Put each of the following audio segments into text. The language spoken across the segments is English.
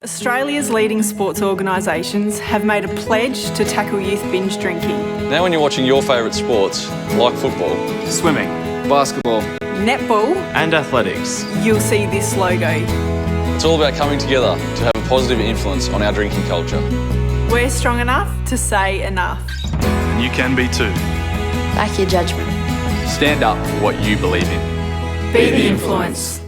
Australia's leading sports organisations have made a pledge to tackle youth binge drinking. Now when you're watching your favourite sports, like football, swimming, basketball, netball and athletics, you'll see this logo. It's all about coming together to have a positive influence on our drinking culture. We're strong enough to say enough. and you can be too. Back your judgment. Stand up for what you believe in. Be the influence.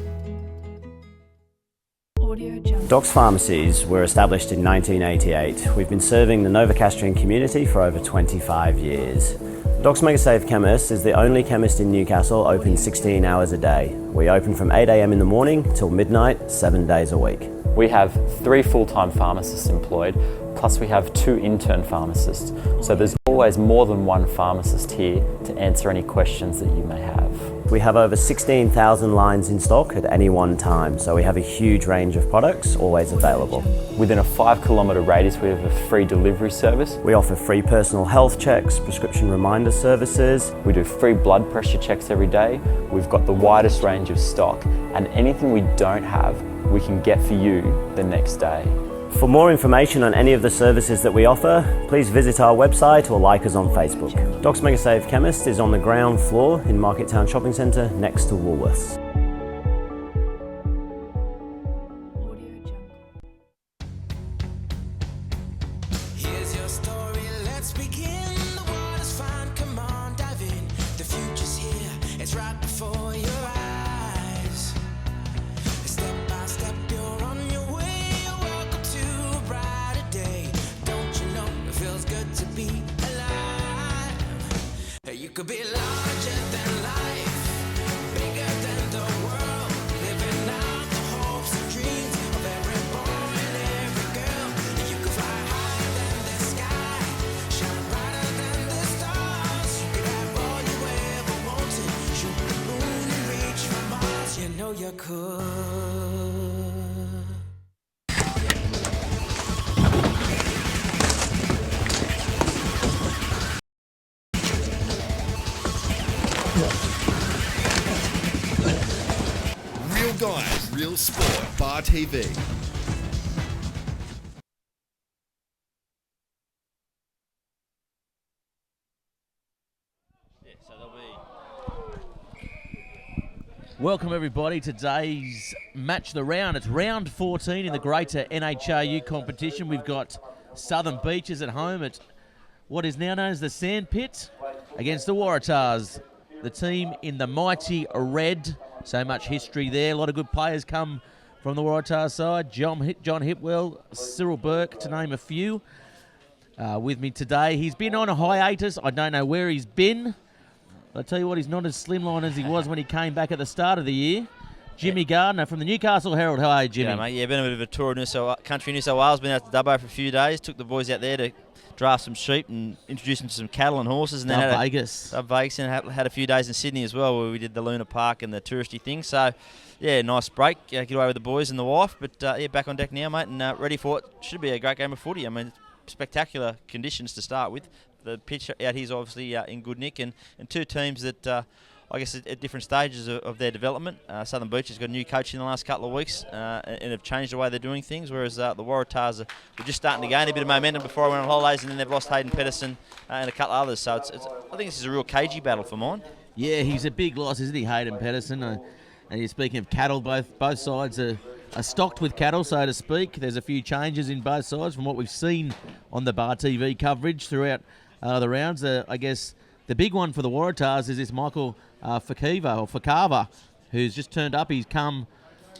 Doc's Pharmacies were established in 1988. We've been serving the Novocastrian community for over 25 years. Doc's MegaSafe Chemist is the only chemist in Newcastle open 16 hours a day. We open from 8 a.m. in the morning till midnight, 7 days a week. We have 3 full-time pharmacists employed, plus we have 2 intern pharmacists. So there's always more than one pharmacist here to answer any questions that you may have. We have over 16,000 lines in stock at any one time, so we have a huge range of products always available. Within a 5-kilometre radius, we have a free delivery service. We offer free personal health checks, prescription reminder services. We do free blood pressure checks every day. We've got the widest range of stock, and anything we don't have, we can get for you the next day. For more information on any of the services that we offer, please visit our website or like us on Facebook. Doc's MegaSafe Chemist is on the ground floor in Market Town Shopping Centre next to Woolworths. Here's your story, let's begin. The water's fine, come on, dive in. The future's here, it's right before your eyes. Step by step, you're on your way. Welcome to a brighter day. Don't you know it feels good to be alive? You could be larger than life, bigger than the world, living out the hopes and dreams of every boy and every girl. You could fly higher than the sky, shine brighter than the stars. You could have all you ever wanted, shoot the moon and reach for Mars. You know you could. Real Guys, Real Sport, Bar TV. Welcome everybody. Today's match of the round. It's round 14 in the greater NHRU competition. We've got Southern Beaches at home at what is now known as the Sand Pit against the Waratahs, the team in the mighty red. So much history there. A lot of good players come from the Waratahs side. John Hipwell, Cyril Burke, to name a few. With me today. He's been on a hiatus. I don't know where he's been. But I tell you what, he's not as slimline as he was when he came back at the start of the year. Jimmy Gardner from the Newcastle Herald. How are you, Jimmy? Yeah, mate. Yeah, been a bit of a tour of country New South Wales. Been out to Dubbo for a few days. Took the boys out there to draft some sheep and introduce them to some cattle and horses. And then Dub Vegas. And had a few days in Sydney as well, where we did the Luna Park and the touristy thing. So, yeah, nice break. Get away with the boys and the wife. But, yeah, back on deck now, mate, and ready for what should be a great game of footy. I mean, spectacular conditions to start with. The pitch out here is obviously in good nick, and 2 teams that I guess at different stages of their development. Southern Beach has got a new coach in the last couple of weeks and have changed the way they're doing things, whereas the Waratahs were just starting to gain a bit of momentum before I went on holidays, and then they've lost Hayden Pedersen and a couple others. So I think this is a real cagey battle for mine. Yeah, he's a big loss, isn't he, Hayden Pedersen? And you're speaking of cattle, both sides are stocked with cattle, so to speak. There's a few changes in both sides from what we've seen on the Bar TV coverage throughout the rounds. I guess the big one for the Waratahs is this Michael Fakava, who's just turned up. He's come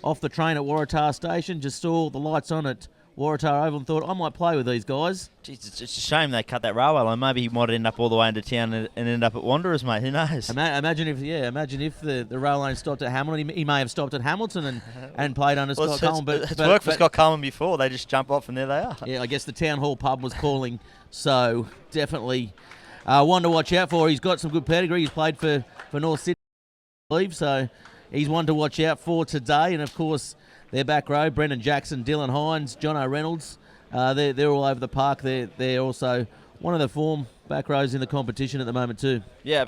off the train at Waratah Station, just saw the lights on at Waratah Oval and thought, I might play with these guys. Jeez, it's a shame they cut that railway line. Maybe he might end up all the way into town and end up at Wanderers, mate. Who knows? Imagine if the rail line stopped at Hamilton. He may have stopped at Hamilton and played under Scott Coleman. But it's worked for Scott Coleman before. They just jump off and there they are. Yeah, I guess the Town Hall pub was calling, so definitely one to watch out for. He's got some good pedigree. He's played for North Sydney, I believe, so he's one to watch out for today. And, of course, their back row, Brendan Jackson, Dylan Hines, Jono Reynolds, they're all over the park. They're also one of the form back rows in the competition at the moment too. Yeah,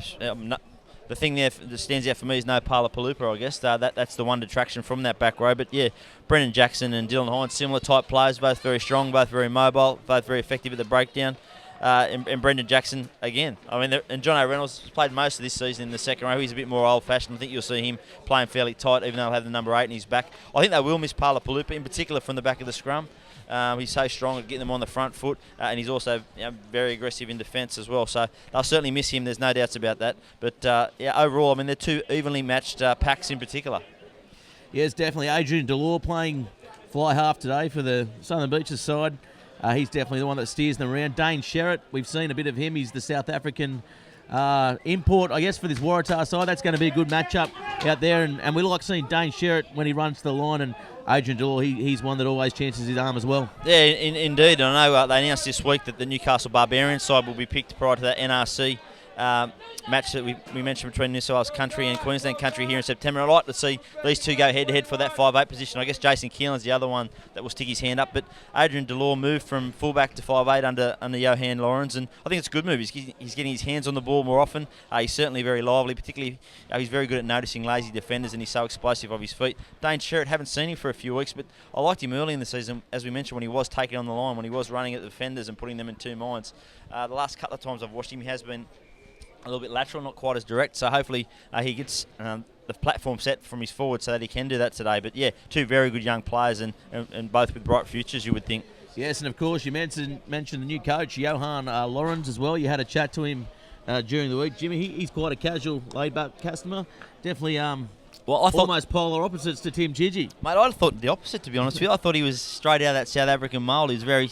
the thing there that stands out for me is no Palapaloopa, I guess. That's the one detraction from that back row. But yeah, Brendan Jackson and Dylan Hines, similar type players, both very strong, both very mobile, both very effective at the breakdown. And Brendan Jackson again. I mean, and John O'Reynolds played most of this season in the second row. He's a bit more old-fashioned. I think you'll see him playing fairly tight, even though he'll have the number 8 in his back. I think they will miss Palapaloopa, in particular from the back of the scrum. He's so strong at getting them on the front foot, and he's also very aggressive in defence as well. So they'll certainly miss him. There's no doubts about that. But overall, I mean, they're two evenly matched packs in particular. Yes, definitely. Adrian Delore playing fly half today for the Southern Beaches side. He's definitely the one that steers them around. Dane Sherritt, we've seen a bit of him. He's the South African import, I guess, for this Waratahs side. That's going to be a good matchup out there. And we like seeing Dane Sherritt when he runs to the line. And Adrian Delore, he's one that always chances his arm as well. Yeah, indeed. I know they announced this week that the Newcastle Barbarians side will be picked prior to that NRC match that we mentioned between New South Wales Country and Queensland Country here in September. I'd like to see these two go head-to-head for that 5'8 position. I guess Jason Keelan's the other one that will stick his hand up, but Adrian Delore moved from fullback to 5'8 under Johan Lawrence, and I think it's a good move. He's getting his hands on the ball more often. He's certainly very lively, particularly he's very good at noticing lazy defenders, and he's so explosive off his feet. Dane Sherritt, haven't seen him for a few weeks, but I liked him early in the season, as we mentioned, when he was taking on the line, when he was running at the defenders and putting them in two minds. The last couple of times I've watched him, he has been a little bit lateral, not quite as direct, so hopefully he gets the platform set from his forward so that he can do that today. But yeah, two very good young players and both with bright futures, you would think. Yes, and of course you mentioned the new coach, Johan Lawrence, as well. You had a chat to him during the week. Jimmy, he's quite a casual, laid-back customer. Definitely I thought almost polar opposites to Tim Gigi. Mate, I thought the opposite, to be honest with you. I thought he was straight out of that South African mould. He's very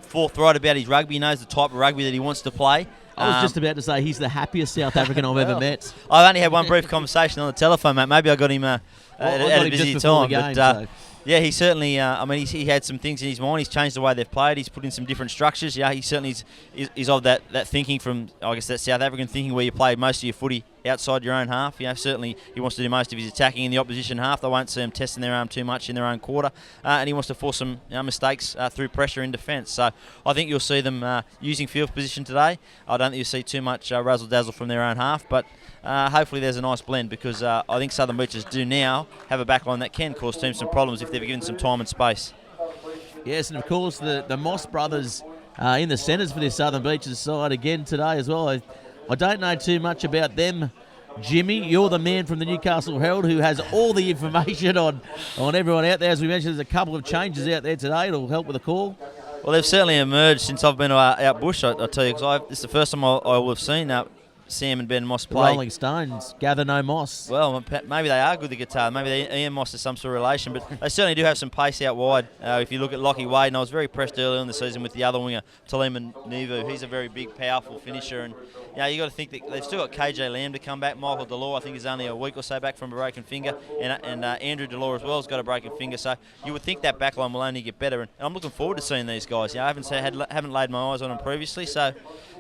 forthright about his rugby. He knows the type of rugby that he wants to play. I was just about to say he's the happiest South African I've ever met. I've only had one brief conversation on the telephone, mate. Maybe I got him at a busy time. Yeah, he certainly, he had some things in his mind. He's changed the way they've played. He's put in some different structures. Yeah, he certainly is of that thinking from, I guess, that South African thinking where you play most of your footy outside your own half. You know, certainly he wants to do most of his attacking in the opposition half. They won't see him testing their arm too much in their own quarter. And he wants to force some mistakes through pressure in defence. So I think you'll see them using field position today. I don't think you'll see too much razzle-dazzle from their own half, but hopefully there's a nice blend, because I think Southern Beaches do now have a backline that can cause teams some problems if they're given some time and space. Yes, and of course the Moss brothers in the centres for this Southern Beaches side again today as well. I don't know too much about them. Jimmy, you're the man from the Newcastle Herald who has all the information on everyone out there. As we mentioned, there's a couple of changes out there today. It'll help with the call. Well, they've certainly emerged since I've been out bush, I tell you, because this is the first time I will have seen Sam and Ben Moss play. Rolling Stones, gather no moss. Well, maybe they are good at guitar. Maybe Ian Moss is some sort of relation, but they certainly do have some pace out wide. If you look at Lockie Wade, and I was very impressed earlier in the season with the other winger, Talima Nivu. He's a very big, powerful finisher, and you got to think that they've still got KJ Lamb to come back. Michael Delore, I think, is only a week or so back from a broken finger, and Andrew Delore as well has got a broken finger. So you would think that backline will only get better, and I'm looking forward to seeing these guys. I haven't laid my eyes on them previously, so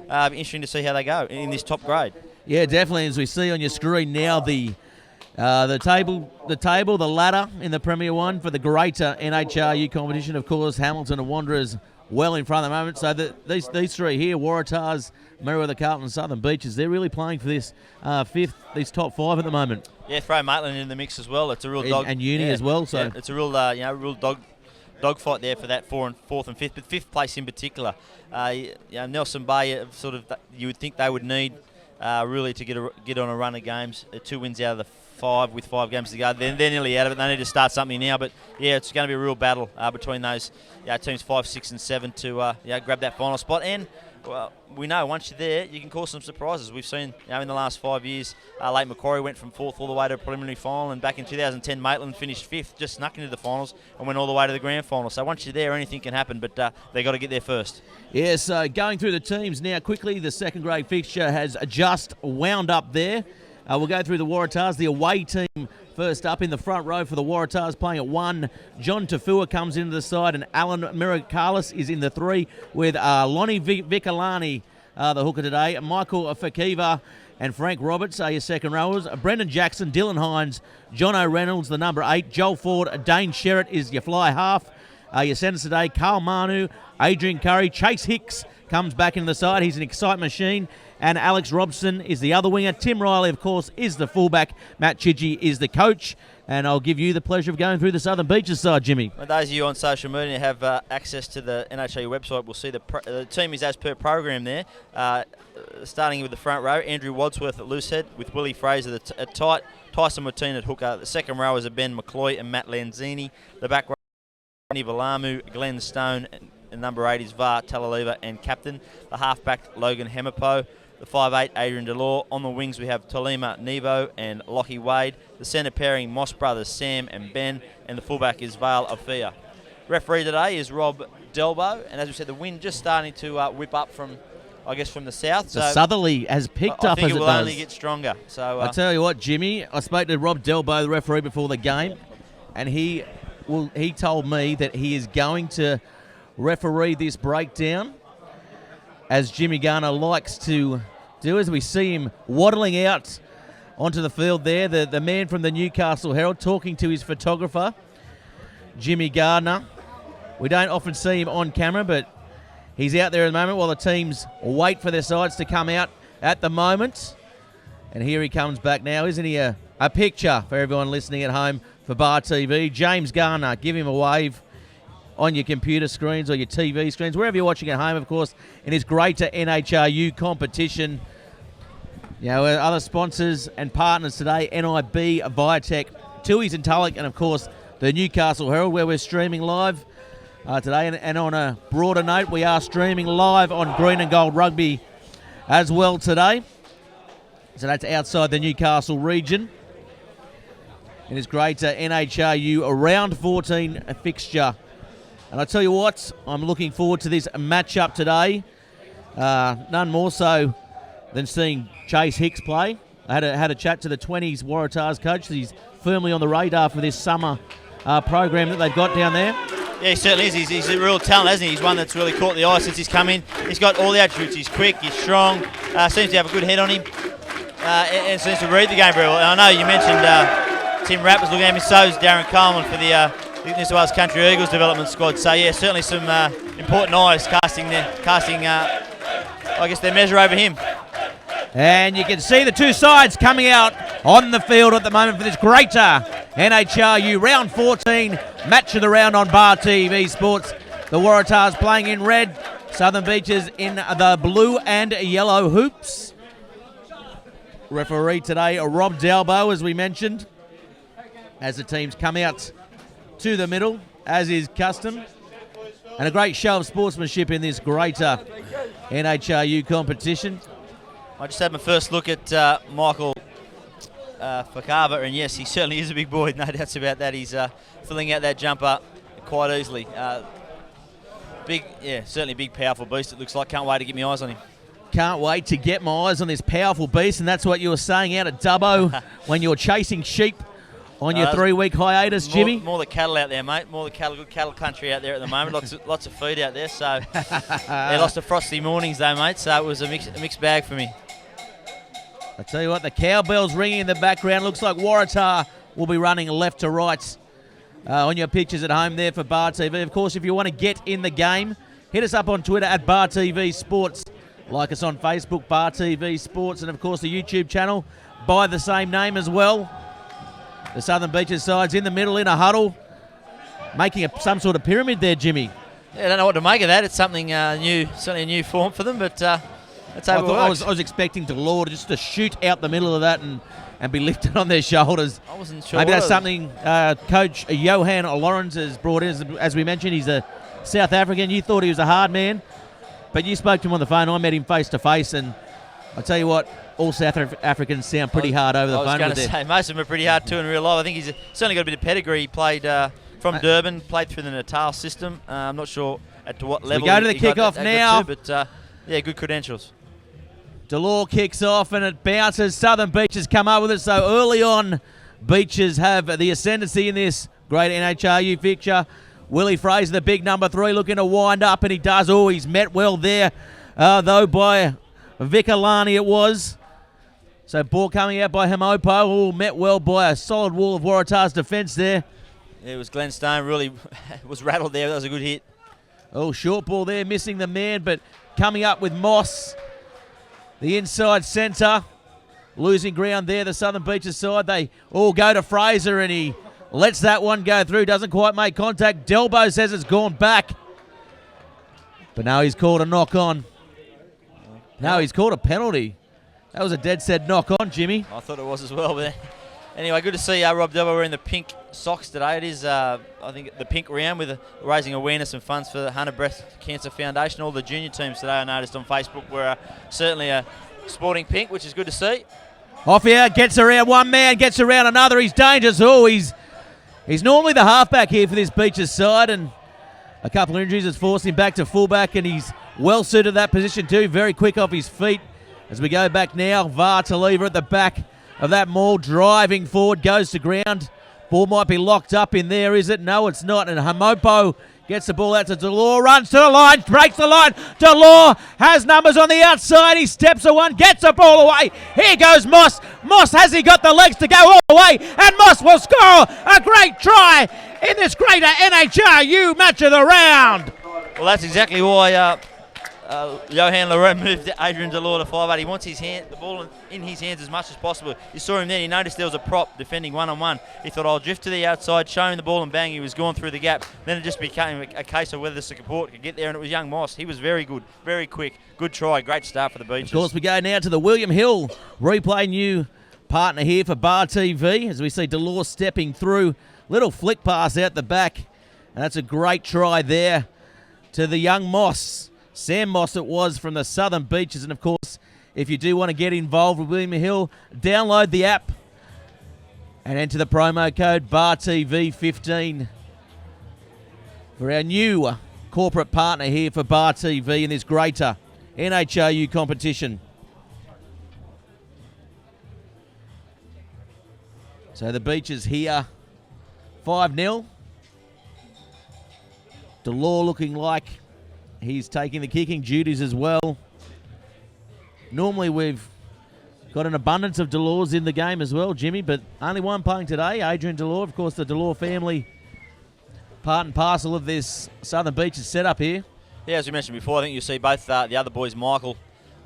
it'll be interesting to see how they go in this top grade. Yeah, definitely. As we see on your screen now, the the ladder in the Premier 1 for the greater NHRU competition. Of course, Hamilton and Wanderers well in front at the moment. So these three here, Waratahs, Merriweather Carlton, Southern Beaches, they're really playing for this these top 5 at the moment. Yeah, throw Maitland in the mix as well. It's a real dog. And Uni as well. So it's a real real dogfight there for that fourth and fifth, but fifth place in particular. Nelson Bay, you would think they would need. Really to get on a run of games, 2 wins out of the 5 with 5 games to go. They're nearly out of it. They need to start something now. But yeah, it's going to be a real battle between those teams 5, 6, and 7 to grab that final spot. And well, we know once you're there, you can cause some surprises. We've seen in the last 5 years, Lake Macquarie went from 4th all the way to a preliminary final, and back in 2010, Maitland finished 5th, just snuck into the finals and went all the way to the grand final. So once you're there, anything can happen, but they got to get there first. Yeah, so going through the teams now quickly, the second grade fixture has just wound up there. We'll go through the Waratahs, the away team first up in the front row for the Waratahs, playing at 1. John Tafua comes into the side, and Alan Mirakalis is in the 3 with Lonnie Vikalani, the hooker today. Michael Fakiva and Frank Roberts are your second rowers. Brendan Jackson, Dylan Hines, John O'Reynolds, the number 8. Joel Ford, Dane Sherritt is your fly half. Your centres today, Carl Manu, Adrian Curry, Chase Hicks comes back into the side. He's an excitement machine. And Alex Robson is the other winger. Tim Riley, of course, is the fullback. Matt Chidgey is the coach. And I'll give you the pleasure of going through the Southern Beaches side, Jimmy. For those of you on social media who have access to the NHRU website, will see the team is as per program there. Starting with the front row, Andrew Wadsworth at loosehead with Willie Fraser at tight, Tyson Martin at hooker. The second rowers are Ben McCloy and Matt Lanzini. The back row, Tony Valamu, Glenn Stone, and number 8 is Var Talaleva and captain. The halfback, Logan Hemapo. The 5'8", Adrian Delore. On the wings, we have Tolima Nevo and Lockie Wade. The centre pairing, Moss brothers, Sam and Ben. And the fullback is Vale Afia. Referee today is Rob Delbo. And as we said, the wind just starting to whip up from the south. The southerly has picked up as it does. I think it will only get stronger. So I tell you what, Jimmy, I spoke to Rob Delbo, the referee, before the game. And he told me that he is going to referee this breakdown, as Jimmy Garner likes to do, as we see him waddling out onto the field there. The man from the Newcastle Herald talking to his photographer, Jimmy Gardner. We don't often see him on camera, but he's out there at the moment while the teams wait for their sides to come out at the moment. And here he comes back now. Isn't he a picture for everyone listening at home for Bar TV? James Garner, give him a wave on your computer screens or your TV screens, wherever you're watching at home, of course, in his greater NHRU competition. You know, other sponsors and partners today, NIB, Viatech, Tui's and Tulloch, and of course, the Newcastle Herald, where we're streaming live today. And on a broader note, we are streaming live on Green and Gold Rugby as well today. So that's outside the Newcastle region. In his greater NHRU Round 14 fixture. And I tell you what, I'm looking forward to this matchup today. None more so than seeing Chase Hicks play. I had a chat to the 20s Waratahs coach. He's firmly on the radar for this summer program that they've got down there. Yeah, he certainly is. He's a real talent, hasn't he? He's one that's really caught the eye since he's come in. He's got all the attributes. He's quick, he's strong, seems to have a good head on him, and seems to read the game very well. And I know you mentioned Tim Rapp was looking at him, so is Darren Coleman for the New South Wales Country Eagles development squad. So yeah, certainly some important eyes casting I guess their measure over him. And you can see the two sides coming out on the field at the moment for this greater NHRU Round 14 match of the round on Bar TV Sports. The Waratahs playing in red, Southern Beaches in the blue and yellow hoops. Referee today, Rob Dalbo, as we mentioned, as the teams come out to the middle, as is custom. And a great show of sportsmanship in this greater NHRU competition. I just had my first look at Michael Fakava, and yes, he certainly is a big boy, no doubts about that. He's filling out that jumper quite easily. Certainly big, powerful beast, it looks like. Can't wait to get my eyes on him. Can't wait to get my eyes on this powerful beast, and that's what you were saying out at Dubbo when you were chasing sheep on your 3-week hiatus, Jimmy. More the cattle out there, mate. More the cattle, good cattle country out there at the moment. Lots of feed out there. So lots of frosty mornings though, mate. So it was a mixed bag for me. I tell you what, the cowbells ringing in the background. Looks like Waratah will be running left to right on your pictures at home there for Bar TV. Of course, if you want to get in the game, hit us up on Twitter at Bar TV Sports. Like us on Facebook, Bar TV Sports, and of course the YouTube channel by the same name as well. The Southern Beaches side's in the middle in a huddle, making some sort of pyramid there, Jimmy. Yeah, I don't know what to make of that. It's something new, certainly a new form for them, but that's how it works. I was expecting Delore just to shoot out the middle of that and be lifted on their shoulders. I wasn't sure. Maybe that's something Coach Johan Lawrence has brought in. As we mentioned, he's a South African. You thought he was a hard man, but you spoke to him on the phone. I met him face to face, and I tell you what, all South Africans sound pretty hard over the phone. I was going to say, most of them are pretty hard too in real life. I think he's certainly got a bit of pedigree. He played from Durban, played through the Natal system. I'm not sure to what level. We go to the kickoff now. But good credentials. Delore kicks off and it bounces. Southern Beaches come up with it. So early on, Beaches have the ascendancy in this great NHRU fixture. Willie Fraser, the big number 3, looking to wind up, and he does. Oh, he's met well there, though, by Vikalani it was. So ball coming out by Hemopo. Oh, met well by a solid wall of Waratahs defence there. Yeah, it was Glenn Stone, really was rattled there. That was a good hit. Oh, short ball there, missing the man, but coming up with Moss, the inside centre. Losing ground there, the Southern Beaches side. They all go to Fraser, and he lets that one go through. Doesn't quite make contact. Delbo says it's gone back. But now he's called a knock on. No, he's called a penalty. That was a dead set knock on, Jimmy. I thought it was as well. But anyway, good to see Rob Delbo wearing the pink socks today. It is, I think, the pink round with raising awareness and funds for the Hunter Breast Cancer Foundation. All the junior teams today, I noticed on Facebook, were certainly sporting pink, which is good to see. Off here, gets around one man, gets around another. He's dangerous. Oh, he's normally the halfback here for this Beaches side, and a couple of injuries has forced him back to fullback, and he's well suited to that position too. Very quick off his feet. As we go back now, Waratahs at the back of that maul, driving forward, goes to ground. Ball might be locked up in there, is it? No, it's not. And Hamopo gets the ball out to Delore, runs to the line, breaks the line. Delore has numbers on the outside. He steps a one, gets the ball away. Here goes Moss. Moss, has he got the legs to go all the way? And Moss will score a great try in this greater NHRU match of the round. Well, that's exactly why Johan Leroux moved Adrian Delore to 5'8". He wants the ball in his hands as much as possible. You saw him then. He noticed there was a prop defending one-on-one. He thought, I'll drift to the outside, show him the ball, and bang, he was gone through the gap. Then it just became a case of whether the support could get there, and it was young Moss. He was very good, very quick. Good try, great start for the Beaches. Of course, we go now to the William Hill replay, new partner here for Bar TV, as we see Delore stepping through. Little flick pass out the back, and that's a great try there to the young Moss. Sam Moss it was from the Southern Beaches. And, of course, if you do want to get involved with William Hill, download the app and enter the promo code BARTV15 for our new corporate partner here for Bar TV in this greater NHRU competition. So the Beaches here, 5-0. Delore looking like he's taking the kicking duties as well. Normally we've got an abundance of Delores in the game as well, Jimmy, but only one playing today, Adrian Delore. Of course, the Delore family, part and parcel of this Southern Beaches setup here. Yeah, as we mentioned before, I think you'll see both the other boys, Michael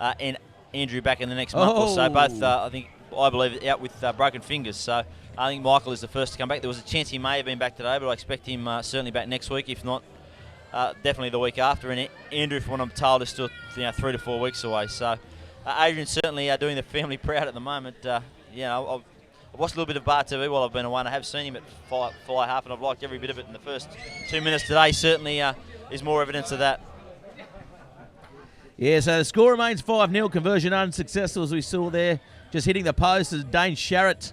and Andrew, back in the next month or so. Both, I believe, out with broken fingers. So I think Michael is the first to come back. There was a chance he may have been back today, but I expect him certainly back next week, if not definitely the week after. And Andrew, from what I'm told, is still 3 to 4 weeks away. So Adrian's certainly doing the family proud at the moment. I've watched a little bit of Bar TV while I've been away, and I have seen him at fly half, and I've liked every bit of it in the first 2 minutes today. Certainly is more evidence of that. Yeah, so the score remains 5-0. Conversion unsuccessful, as we saw there. Just hitting the post is Dane Sharrett,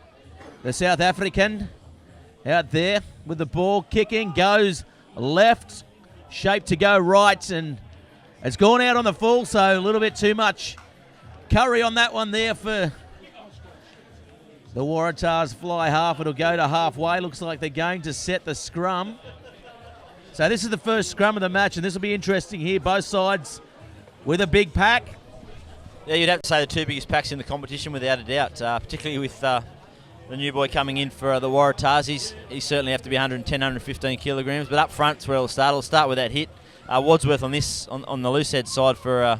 the South African, out there with the ball. Kicking, goes left, shaped to go right, and it's gone out on the full, so a little bit too much curry on that one there for the Waratahs. Fly half, it'll go to halfway. Looks like they're going to set the scrum. So this is the first scrum of the match, and this will be interesting here. Both sides with a big pack. Yeah, you'd have to say the two biggest packs in the competition without a doubt, particularly with the new boy coming in for the Waratahs. He certainly have to be 110, 115 kilograms, but up front's where it'll start. It'll start with that hit. Wadsworth on the loose head side for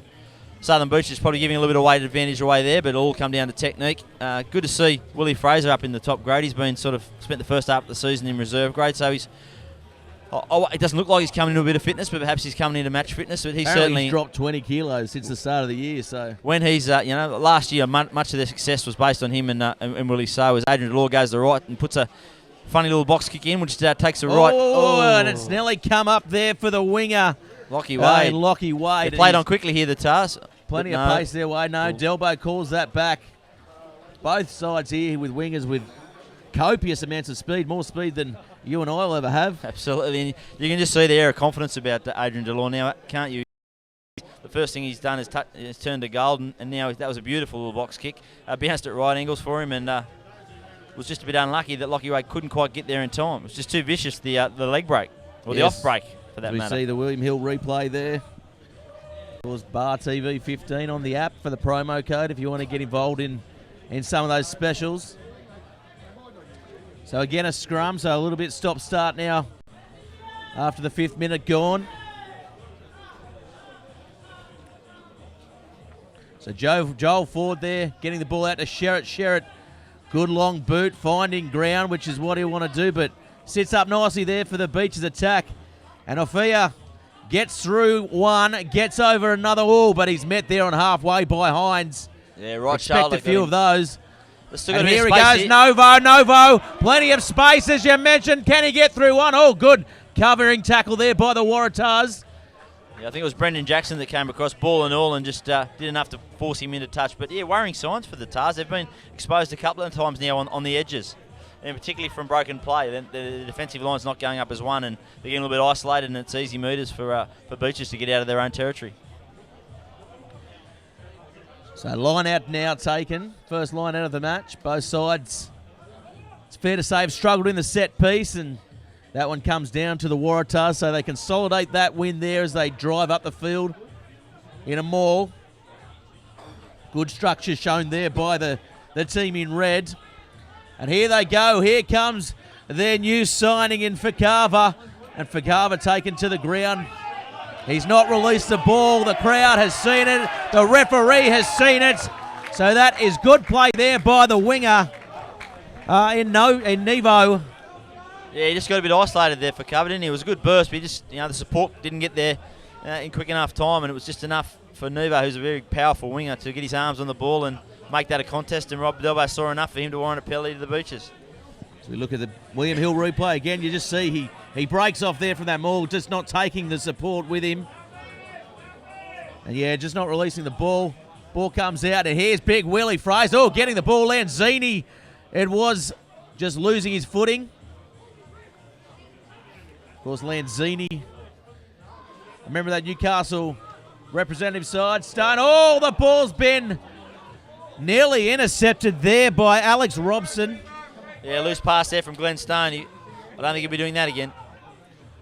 Southern Beaches, probably giving a little bit of weight advantage away there, but it'll all come down to technique. Good to see Willie Fraser up in the top grade. He's been spent the first half of the season in reserve grade, so he's. It doesn't look like he's coming into a bit of fitness, but perhaps he's coming into match fitness. But he's certainly dropped 20 kilos since the start of the year. So when he's, last year much of their success was based on him and Willie So. As Adrian Delore goes to the right and puts a funny little box kick in, which takes the right. And it's nearly come up there for the winger, Lockie Wade. Lockie Wade. They played on quickly here, the Tars. Plenty of pace there, Wade. No, Delbo calls that back. Both sides here with wingers with copious amounts of speed, more speed than you and I will ever have. Absolutely. And you can just see the air of confidence about Adrian Delore now, can't you? The first thing he's done is turned to gold, and now that was a beautiful little box kick. Bounced at right angles for him, and was just a bit unlucky that Lockie Wade couldn't quite get there in time. It was just too vicious, the leg break, or the off break for that matter. We see the William Hill replay there. Of course, Bar TV 15 on the app for the promo code if you want to get involved in some of those specials. So again, a scrum, so a little bit stop-start now after the 5th minute gone. So Joel Ford there, getting the ball out to Sherritt. Sherritt, good long boot, finding ground, which is what he'll want to do, but sits up nicely there for the Beaches attack. And Ofia gets through one, gets over another wall, but he's met there on halfway by Hines. Yeah, right. Expect Charlotte a few of those. And here he goes, Novo. Plenty of space, as you mentioned. Can he get through one? Oh, good covering tackle there by the Waratahs. Yeah, I think it was Brendan Jackson that came across, ball and all, and just did enough to force him into touch. But yeah, worrying signs for the Tars. They've been exposed a couple of times now on the edges, and particularly from broken play. The defensive line's not going up as one, and they're getting a little bit isolated, and it's easy meters for Beaches to get out of their own territory. So line out now taken. First line out of the match. Both sides, it's fair to say, have struggled in the set piece, and that one comes down to the Waratahs, so they consolidate that win there as they drive up the field in a maul. Good structure shown there by the team in red. And here they go. Here comes their new signing in Fakava. And Fakava taken to the ground. He's not released the ball. The crowd has seen it. The referee has seen it. So that is good play there by the winger in Nevo. Yeah, he just got a bit isolated there for cover, didn't he? It was a good burst, but he just, the support didn't get there in quick enough time, and it was just enough for Nevo, who's a very powerful winger, to get his arms on the ball and make that a contest, and Rob Delbo saw enough for him to warrant a penalty to the Beaches. So we look at the William Hill replay again. You just see he breaks off there from that maul, just not taking the support with him. And yeah, just not releasing the ball. Ball comes out, and here's Big Willie Fraser. Oh, getting the ball. Lanzini, it was just losing his footing. Of course, Lanzini. Remember that Newcastle representative side. Stone. Oh, the ball's been nearly intercepted there by Alex Robson. Yeah, loose pass there from Glenn Stone. I don't think he'll be doing that again.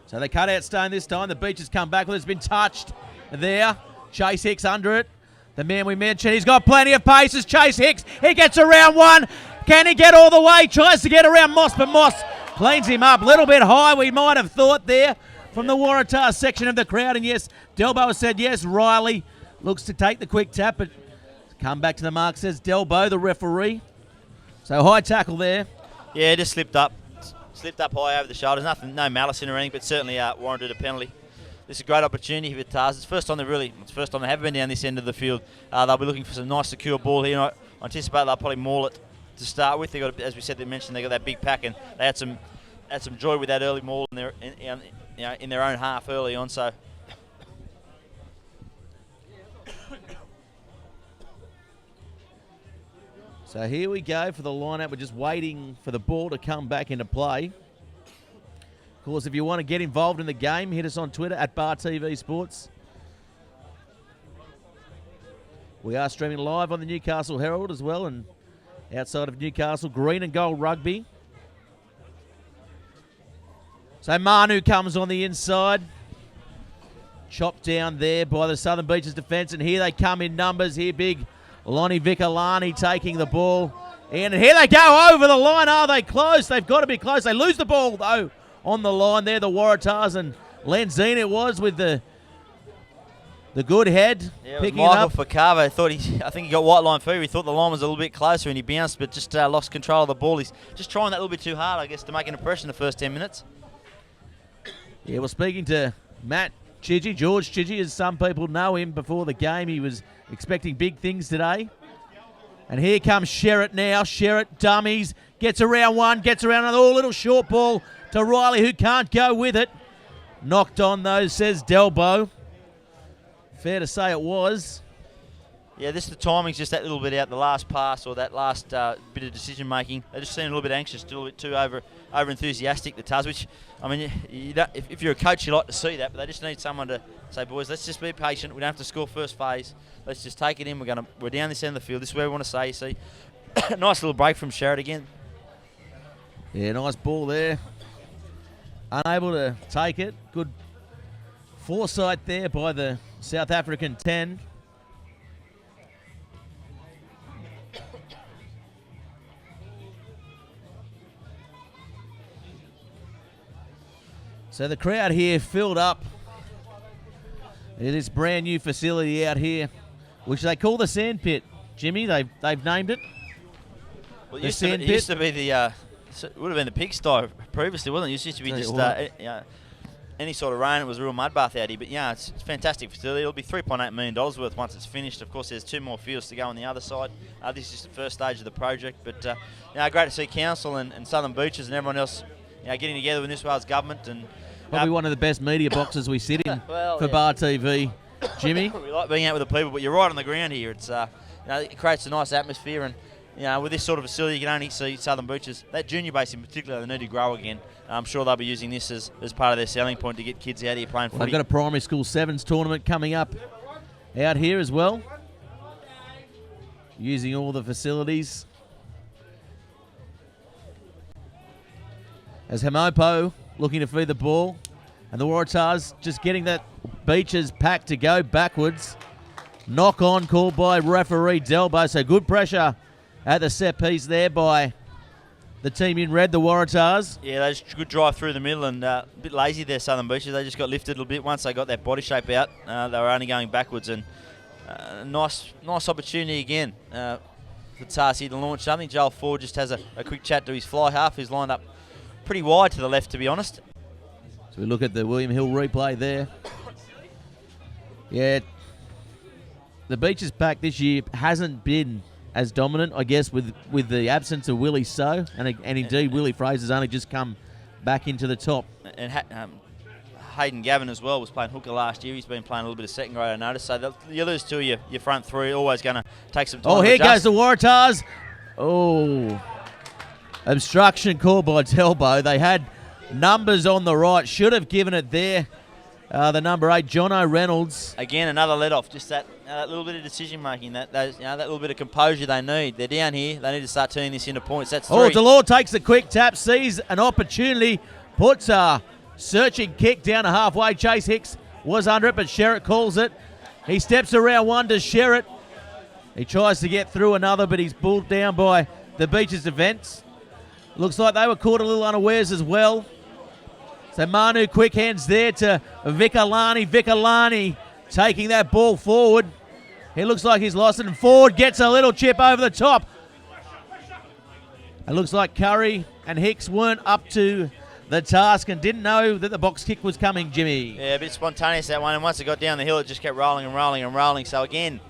So they cut out Stone this time. The Beaches come back. Well, it's been touched there. Chase Hicks under it. The man we mentioned, he's got plenty of paces. Chase Hicks, he gets around one. Can he get all the way? Tries to get around Moss, but Moss cleans him up. A little bit high, we might have thought there from the Waratahs section of the crowd. And yes, Delbo has said yes. Riley looks to take the quick tap, but come back to the mark, says Delbo, the referee. So high tackle there. Yeah, just slipped up high over the shoulders. No malice in or anything, but certainly warranted a penalty. This is a great opportunity for the Tars. It's the first time they have been down this end of the field. They'll be looking for some nice, secure ball here. I anticipate they'll probably maul it to start with. They got, as we said, they mentioned they got that big pack, and they had some joy with that early maul in their own half early on. So. So here we go for the lineup. We're just waiting for the ball to come back into play. Of course, if you want to get involved in the game, hit us on Twitter at Bar TV Sports. We are streaming live on the Newcastle Herald as well, and outside of Newcastle, Green and Gold Rugby. So Manu comes on the inside. Chopped down there by the Southern Beaches defence, and here they come in numbers. Here big Lonnie Vicolani taking the ball in, and here they go over the line. Are they close? They've got to be close. They lose the ball, though, on the line there, the Waratahs, and Lanzini it was with the good head. Yeah, picking Michael it up. Fakava, I think he got white line fever. He thought the line was a little bit closer, and he bounced, but just lost control of the ball. He's just trying that little bit too hard, I guess, to make an impression the first 10 minutes. Yeah, well, speaking to Matt Chidgey, George Chidgey, as some people know him before the game, he was expecting big things today. And here comes Sherritt now. Sherritt dummies, gets around one, gets around another. Oh, little short ball to Riley, who can't go with it. Knocked on, though, says Delbo. Fair to say it was. Yeah, the timing's just that little bit out, the last pass or that last bit of decision making. They just seem a little bit anxious, a little bit too over enthusiastic, the Tars, which, I mean, if you're a coach, you like to see that, but they just need someone to say, boys, let's just be patient. We don't have to score first phase. Let's just take it in. We're down this end of the field. This is where we want to say, you see. Nice little break from Sherritt again. Yeah, nice ball there. Unable to take it. Good foresight there by the South African 10. So the crowd here filled up. It is brand new facility out here which they call the sand pit. Jimmy, they've named it. Well, The it sand used pit. to be the it would have been the pigsty previously, wasn't it? It used to be Tell you just what. any sort of rain. It was a real mud bath out here. But yeah, it's a fantastic facility. It'll be $3.8 million worth once it's finished. Of course, there's 2 more fields to go on the other side. This is just the first stage of the project. But great to see council and Southern Beaches and everyone else getting together with New South Wales government and. Probably one of the best media boxes we sit in Well, for yeah. Bar TV. Jimmy? We like being out with the people, but you're right on the ground here. It's it creates a nice atmosphere, and with this sort of facility, you can only see Southern Beaches. That junior base in particular, they need to grow again. I'm sure they'll be using this as part of their selling point to get kids out here playing footy. They've got a primary school sevens tournament coming up out here as well, using all the facilities. As Hamopo looking to feed the ball, and the Waratahs just getting that Beaches pack to go backwards. Knock on called by referee Delbo, so good pressure at the set piece there by the team in red, the Waratahs. Yeah, they just good drive through the middle and a bit lazy there, Southern Beaches. They just got lifted a little bit once they got that body shape out. They were only going backwards, and nice opportunity again for Tarsi to launch something. Joel Ford just has a quick chat to his fly half, who's lined up pretty wide to the left, to be honest. So we look at the William Hill replay there. Yeah, the Beaches pack this year hasn't been as dominant, I guess, with the absence of Willie So, and indeed Willie Fraser's only just come back into the top. And Hayden Gavin as well was playing hooker last year. He's been playing a little bit of second grade, I noticed. So you lose 2 of your front 3, always going to take some time. Oh, to here adjust. goes the Waratahs. Oh, obstruction called by Telbo. They had numbers on the right, should have given it there. The number 8, Jono Reynolds. Again, another let-off. Just that little bit of decision-making, that little bit of composure they need. They're down here. They need to start turning this into points. That's 3. Oh, Delore takes the quick tap, sees an opportunity, puts a searching kick down to halfway. Chase Hicks was under it, but Sherritt calls it. He steps around one to Sherritt. He tries to get through another, but he's pulled down by the Beaches defence. Looks like they were caught a little unawares as well. So Manu quick hands there to Vikalani. Vikalani taking that ball forward. He looks like he's lost it, and Ford gets a little chip over the top. It looks like Curry and Hicks weren't up to the task and didn't know that the box kick was coming, Jimmy. Yeah, a bit spontaneous, that one. And once it got down the hill, it just kept rolling and rolling and rolling. So again,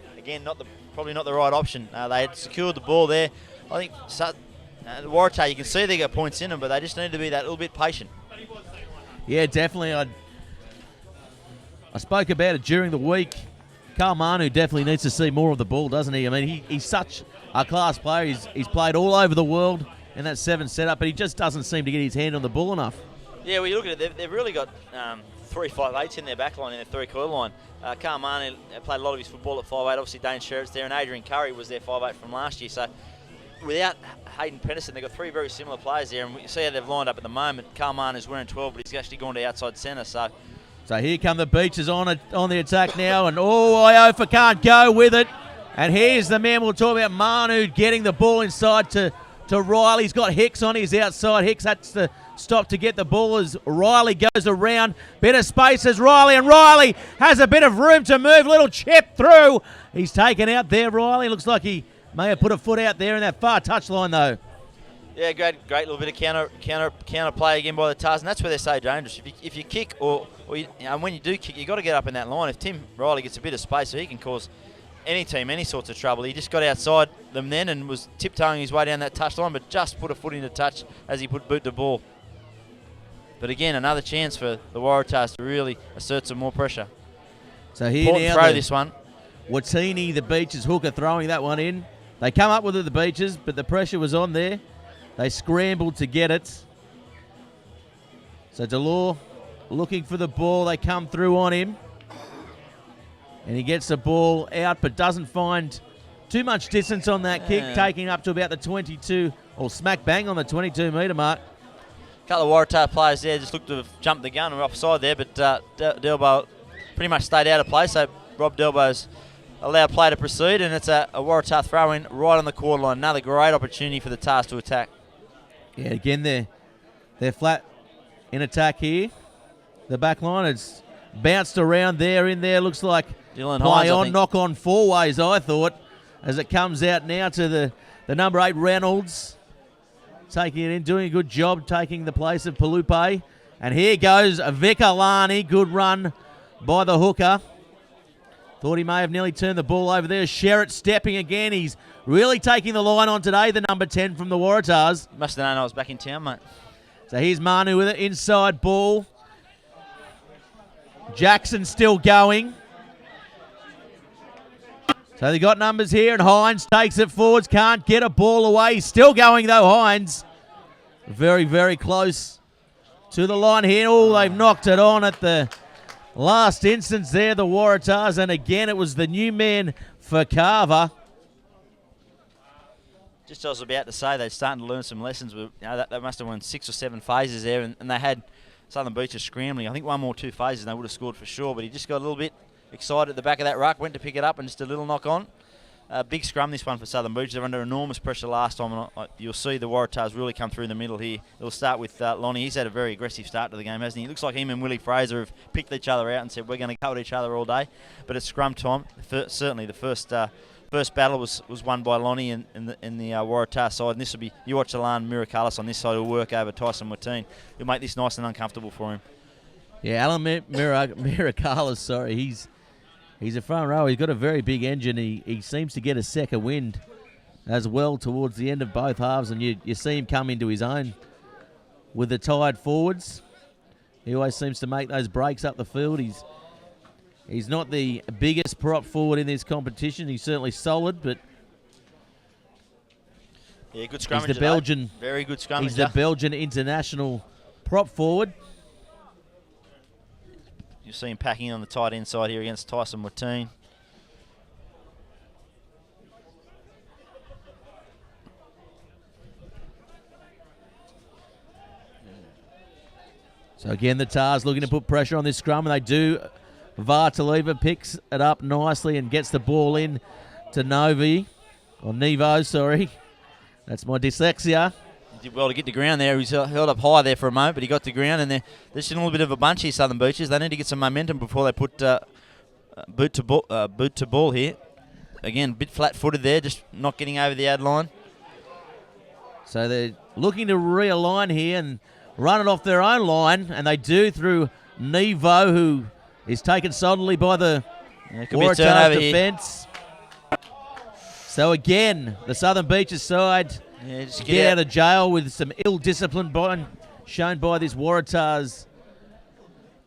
probably not the right option. They had secured the ball there. I think the Waratah, you can see they got points in them, but they just need to be that little bit patient. Yeah, definitely. I spoke about it during the week. Carl Manu definitely needs to see more of the ball, doesn't he? I mean, he's such a class player. He's played all over the world in that 7 setup, but he just doesn't seem to get his hand on the ball enough. Yeah, well, you look at it, they've really got 3 5'8" in their back line, in their 3-quarter line. Carl Manu played a lot of his football at 5'8". Obviously, Dane Sherritt's there, and Adrian Curry was their 5'8" from last year. So without Hayden Pedersen, they've got 3 very similar players there, and we see how they've lined up at the moment. Carl Manu's wearing 12, but he's actually gone to outside centre. So here come the Beaches on the attack now, and Iofa can't go with it. And here's the man we'll talk about, Manu getting the ball inside to Riley. He's got Hicks on his outside. Hicks has to stop to get the ball as Riley goes around. Bit of space as Riley, and Riley has a bit of room to move. Little chip through. He's taken out there, Riley. Looks like he may have put a foot out there in that far touchline, though. yeah, great little bit of counter play again by the Tars, and that's where they're so dangerous. If you kick or when you do kick, you got to get up in that line. If Tim Riley gets a bit of space, so he can cause any team any sorts of trouble. He just got outside them then and was tiptoeing his way down that touch line, but just put a foot into touch as he boot the ball. But again, another chance for the Waratahs to really assert some more pressure. So here Important now, throw this one. Watini, the Beaches hooker, throwing that one in. They come up with it, the Beaches, but the pressure was on there. They scrambled to get it. So Delore looking for the ball. They come through on him. And he gets the ball out, but doesn't find too much distance on that kick, taking up to about the 22, or smack bang on the 22-metre mark. A couple of Waratah players there just looked to have jumped the gun and were offside there, but Delbo pretty much stayed out of play, so Rob Delbo's allowed play to proceed, and it's a Waratah throw-in right on the quarter line. Another great opportunity for the Tars to attack. Yeah, again, they're flat in attack here. The back line has bounced around there, in there. Looks like Dylan play Hines, I on, think. knock on four ways, I thought, as it comes out now to the number 8, Reynolds. Taking it in, doing a good job, taking the place of Palupe. And here goes Vikalani. Good run by the hooker. Thought he may have nearly turned the ball over there. Sherritt stepping again. He's really taking the line on today, the number 10 from the Waratahs. Must have known I was back in town, mate. So here's Manu with it, inside ball. Jackson still going. So they got numbers here, and Hines takes it forwards, can't get a ball away. Still going though, Hines. Very, very close to the line here. Oh, they've knocked it on at the last instance there, the Waratahs. And again, it was the new man for Carver. Just as I was about to say, they're starting to learn some lessons. They must have won 6 or 7 phases there, and they had Southern Beaches scrambling. I think 1 more 2 phases, and they would have scored for sure. But he just got a little bit excited at the back of that ruck, went to pick it up, and just a little knock on. Big scrum this one for Southern Beaches. They're under enormous pressure last time, and you'll see the Waratahs really come through in the middle here. It'll start with Lonnie. He's had a very aggressive start to the game, hasn't he? It looks like him and Willie Fraser have picked each other out and said, we're going to go at each other all day. But it's scrum time. Certainly the first battle was won by Lonnie in the Waratah side, and this will be, you watch Alan Miracalis on this side who'll work over Tyson Watine. He'll make this nice and uncomfortable for him. Yeah, Alan Miracalis, sorry, he's a front row. He's got a very big engine. He seems to get a second wind as well towards the end of both halves, and you see him come into his own with the tired forwards. He always seems to make those breaks up the field. He's not the biggest prop forward in this competition. He's certainly solid, but yeah, good scrummage. He's the Belgian, very good scrummage. He's the Belgian international prop forward. You'll see him packing on the tight end side here against Tyson Watine. So again, the Tars looking to put pressure on this scrum, and they do. Vartaliva picks it up nicely and gets the ball in to Nevo, sorry. That's my dyslexia. He did well to get to ground there. He's held up high there for a moment, but he got to ground, and they're just in a little bit of a bunch here, Southern Beaches. They need to get some momentum before they put boot to ball here. Again, a bit flat-footed there, just not getting over the ad line. So they're looking to realign here and run it off their own line, and they do through Nevo, who is taken solidly by the Waratahs defence. So again, the Southern Beaches side get out of jail with some ill discipline shown by this Waratahs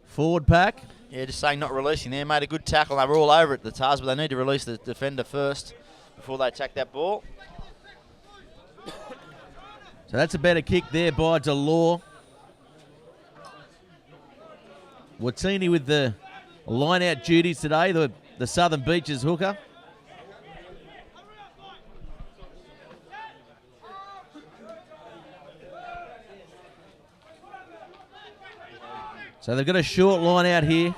forward pack. Yeah, just saying not releasing there. Made a good tackle. They were all over it, the Tars, but they need to release the defender first before they attack that ball. So that's a better kick there by Delore. Watini with the line-out duties today, the Southern Beaches hooker. So they've got a short line out here.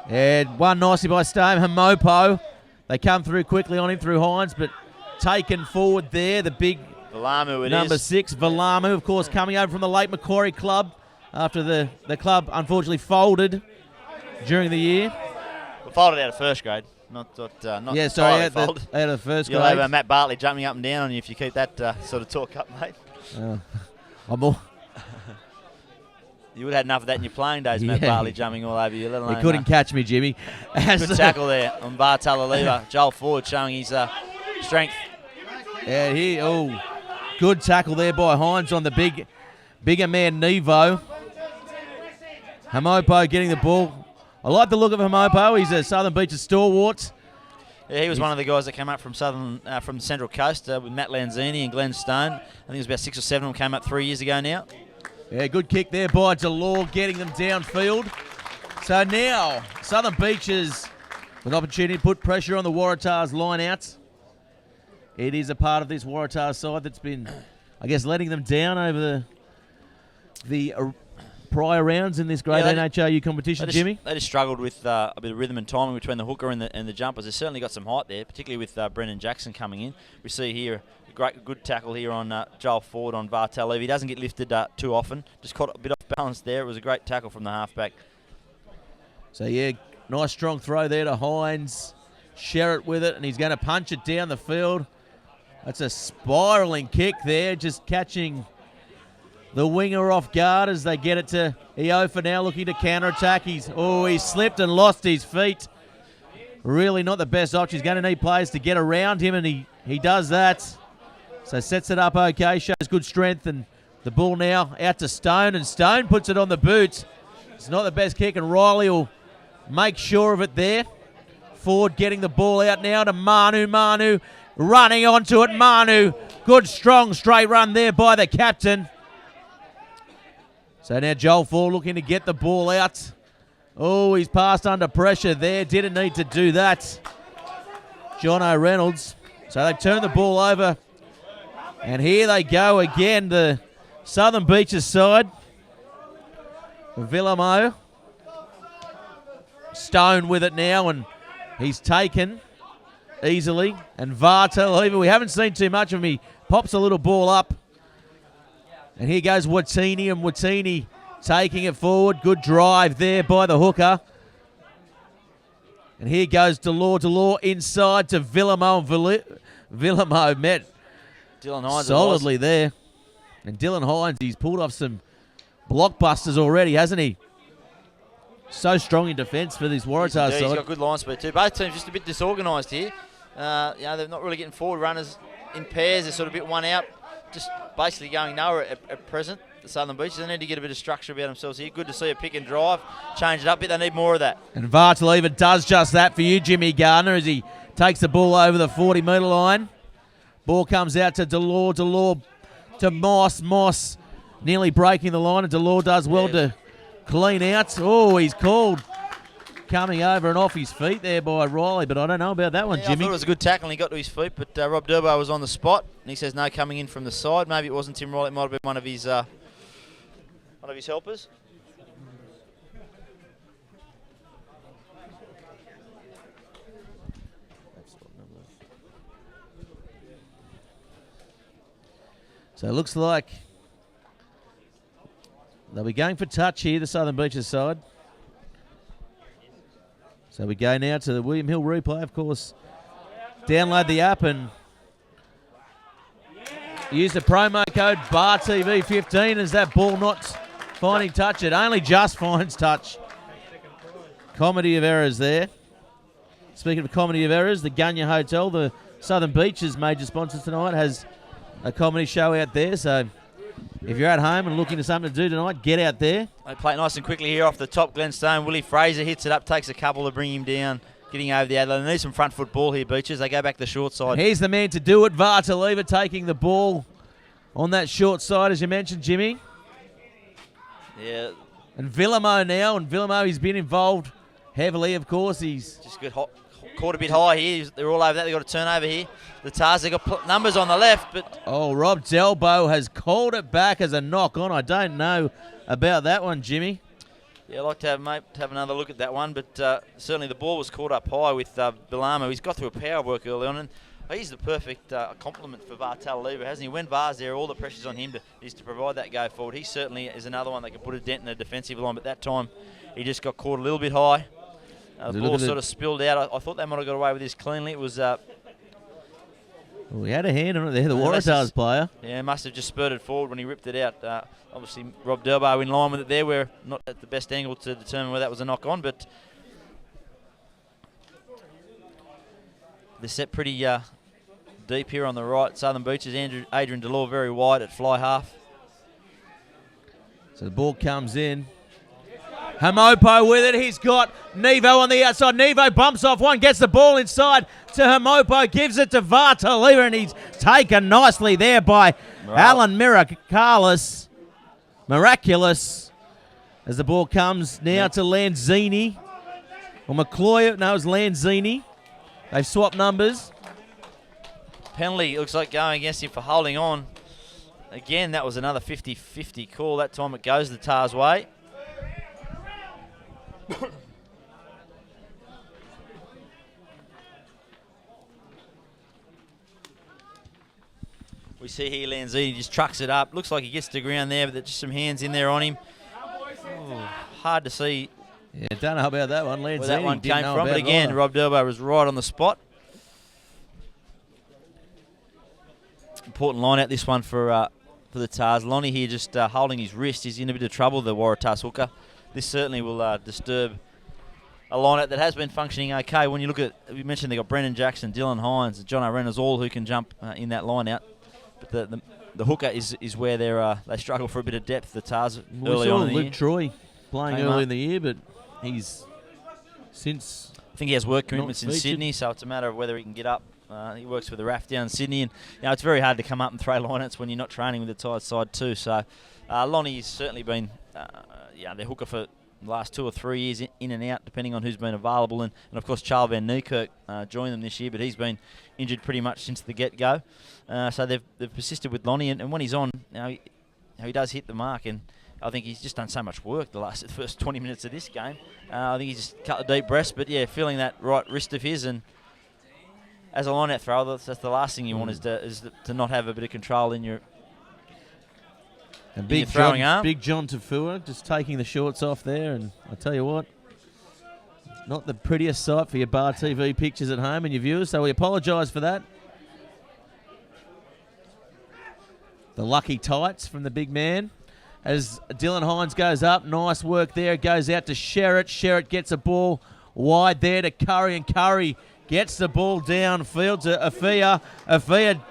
And one nicely by Stone. Hamopo. They come through quickly on him through Hines, but taken forward there, the big Valamu number 6, Valamu, of course, coming over from the Lake Macquarie club after the club unfortunately folded during the year. Well, folded out of first grade, not yeah, sorry, out folded. Out of first grade. You'll have Matt Bartley jumping up and down on you if you keep that sort of talk up, mate. I'm all... You would have had enough of that in your playing days, Matt Bartley jumping all over you. Let alone, he couldn't catch me, Jimmy. Good tackle there on Vartaliva. Joel Ford showing his strength. Yeah, good tackle there by Hines on the bigger man Nevo. Hamopo getting the ball. I like the look of Hamopo. He's a Southern Beaches stalwart. Yeah, he was one of the guys that came up from from the Central Coast with Matt Lanzini and Glenn Stone. I think it was about 6 or 7 of them came up 3 years ago now. Yeah, good kick there by Delore, getting them downfield. So now, Southern Beaches with opportunity to put pressure on the Waratahs line-outs. It is a part of this Waratahs side that's been, I guess, letting them down over the prior rounds in this great NHRU competition, Jimmy. They just struggled with a bit of rhythm and timing between the hooker and the jumpers. They've certainly got some height there, particularly with Brendan Jackson coming in. We see here good tackle here on Joel Ford on Vartalev. He doesn't get lifted too often. Just caught a bit off balance there. It was a great tackle from the halfback. So, yeah, Nice strong throw there to Hines. Sherritt with it, and he's going to punch it down the field. That's a spiralling kick there, just catching the winger off guard as they get it to Iofa now looking to counter-attack. He slipped and lost his feet. Really not the best option. He's going to need players to get around him, and he does that. So sets it up okay, shows good strength, and the ball now out to Stone, and Stone puts it on the boot. It's not the best kick, and Riley will make sure of it there. Ford getting the ball out now to Manu. Manu running onto it. Manu, good strong straight run there by the captain. So now Joel Ford looking to get the ball out. Oh, he's passed under pressure there. Didn't need to do that. Jono Reynolds. So they turn the ball over. And here they go again, the Southern Beaches side. Villamo. Stone with it now, and he's taken easily. And Waratahs, we haven't seen too much of him. He pops a little ball up. And here goes Watini, and Watini taking it forward. Good drive there by the hooker. And here goes Delore inside to Villamo. And Villamo met Dylan Hines solidly there. And Dylan Hines, he's pulled off some blockbusters already, hasn't he? So strong in defence for this Waratahs side. He's got good line speed too. Both teams just a bit disorganised here. They're not really getting forward runners in pairs. They're sort of a bit one out. Just basically going nowhere at present. The Southern Beaches, they need to get a bit of structure about themselves here. Good to see a pick and drive. Change it up a bit. They need more of that. And Waratahs does just that for you, Jimmy Gardner, as he takes the ball over the 40-metre line. Ball comes out to Delore to Moss. Moss nearly breaking the line, and Delore does well to clean out. Oh, he's called coming over and off his feet there by Riley, but I don't know about that one, Jimmy. I thought it was a good tackle, and he got to his feet, but Rob Durbo was on the spot, and he says no coming in from the side. Maybe it wasn't Tim Riley, it might have been one of his helpers. So it looks like they'll be going for touch here, the Southern Beaches side. So we go now to the William Hill replay, of course. Download the app and use the promo code BARTV15 as that ball not finding touch. It only just finds touch. Comedy of errors there. Speaking of comedy of errors, the Gunya Hotel, the Southern Beaches major sponsor tonight, has a comedy show out there. So if you're at home and looking for something to do tonight, get out there. They play it nice and quickly here off the top. Glenn Stone, Willie Fraser hits it up, takes a couple to bring him down, getting over the Adelaide. They need some front foot ball here, Beaches. They go back the short side. And here's the man to do it, Waratahs taking the ball on that short side, as you mentioned, Jimmy. Yeah. And Villamo now, and Villamo, he's been involved heavily, of course. He's just good caught a bit high here. They're all over that. They've got a turnover here. The Tars, they've got numbers on the left, but... Oh, Rob Delbo has called it back as a knock on. I don't know about that one, Jimmy. Yeah, I'd like to have another look at that one, but certainly the ball was caught up high with Villamo. He's got through a power work early on, and he's the perfect complement for Waratahs, hasn't he? When Var's there, all the pressure's on him to provide that go forward. He certainly is another one that can put a dent in the defensive line, but that time he just got caught a little bit high. The ball sort of spilled out. I thought they might have got away with this cleanly. It was... we had a hand on it there, the Waratahs player. Yeah, must have just spurted forward when he ripped it out. Obviously, Rob Durbo in line with it there. We're not at the best angle to determine whether that was a knock-on, but they're set pretty deep here on the right. Southern Beaches, Adrian Delore very wide at fly half. So the ball comes in. Hamopo with it. He's got Nevo on the outside. Nevo bumps off one, gets the ball inside to Hamopo, gives it to Waratahs, and he's taken nicely there by Alan Miraculous as the ball comes now to Lanzini. Or McCloy, no, it's Lanzini. They've swapped numbers. Penalty looks like going against him for holding on. Again, that was another 50-50 call. That time it goes the Tars' way. We see here Lanzini just trucks it up. Looks like he gets to the ground there, but there's just some hands in there on him. Ooh, hard to see Yeah, don't know about that one. Lanzini where that one didn't came know from. about But it again, either. Rob Delbo was right on the spot. Important line out this one for the Tars. Lonnie here just holding his wrist. He's in a bit of trouble, the Waratahs hooker. This certainly will disturb a line-out that has been functioning okay. When you look at, we mentioned they got Brendan Jackson, Dylan Hines, and John Reynolds, all who can jump in that line-out. But the hooker is where they struggle for a bit of depth, the Tars, early on in the Luke year. Troy playing Came early up. in the year, but he's since... I think he has work commitments in featured. Sydney, so it's a matter of whether he can get up. He works for the RAF down in Sydney, and it's very hard to come up and throw lineouts when you're not training with the Tide side too. So Lonnie's certainly been their hooker for the last 2 or 3 years, in and out, depending on who's been available. And of course, Charles Van Niekerk joined them this year, but he's been injured pretty much since the get-go. So they've persisted with Lonnie, and when he's on, he does hit the mark, and I think he's just done so much work the first 20 minutes of this game. I think he's just cut the deep breaths, but yeah, feeling that right wrist of his, and as a line-out thrower, that's the last thing you want is to not have a bit of control in your And big throwing arm. Big John Tafua just taking the shorts off there, and I tell you what, not the prettiest sight for your Bar TV pictures at home and your viewers, so we apologise for that. The lucky tights from the big man. As Dylan Hines goes up, nice work there. It goes out to Sherritt. Sherritt gets a ball wide there to Curry, and Curry gets the ball downfield to Afia. Afia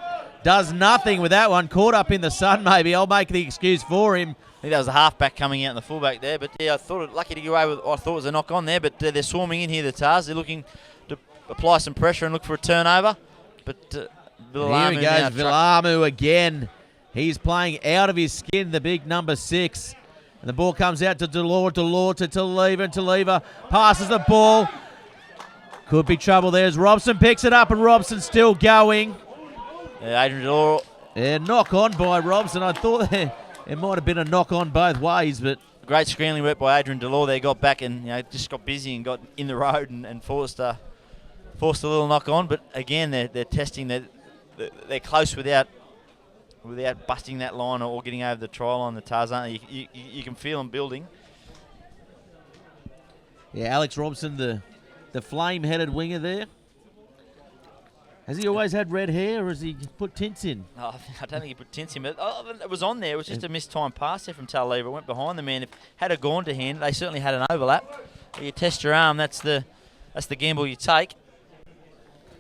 does nothing with that one. Caught up in the sun, maybe. I'll make the excuse for him. I think that was the halfback coming out and the fullback there. But yeah, I thought it lucky to get away with what I thought was a knock on there. But they're swarming in here, the Tars. They're looking to apply some pressure and look for a turnover. But Here Villamu he now goes, Villamu again. He's playing out of his skin, the big number 6. And the ball comes out to Delore to Taliva, and Taliva passes the ball. Could be trouble there as Robson picks it up, and Robson's still going. Adrian Delore. Yeah, knock on by Robson. I thought there might have been a knock on both ways, but Great scrambling work by Adrian Delore there. Got back and just got busy and got in the road and forced a little knock on. But again, they're testing that they're close without busting that line or getting over the try line. The Tars aren't. You can feel them building. yeah, Alex Robson, the flame-headed winger there. Has he always had red hair, or has he put tints in? Oh, I don't think he put tints in, but it was on there. It was just a mistimed pass there from Taliva. It went behind the man. If had it gone to hand, they certainly had an overlap. You test your arm. That's the gamble you take.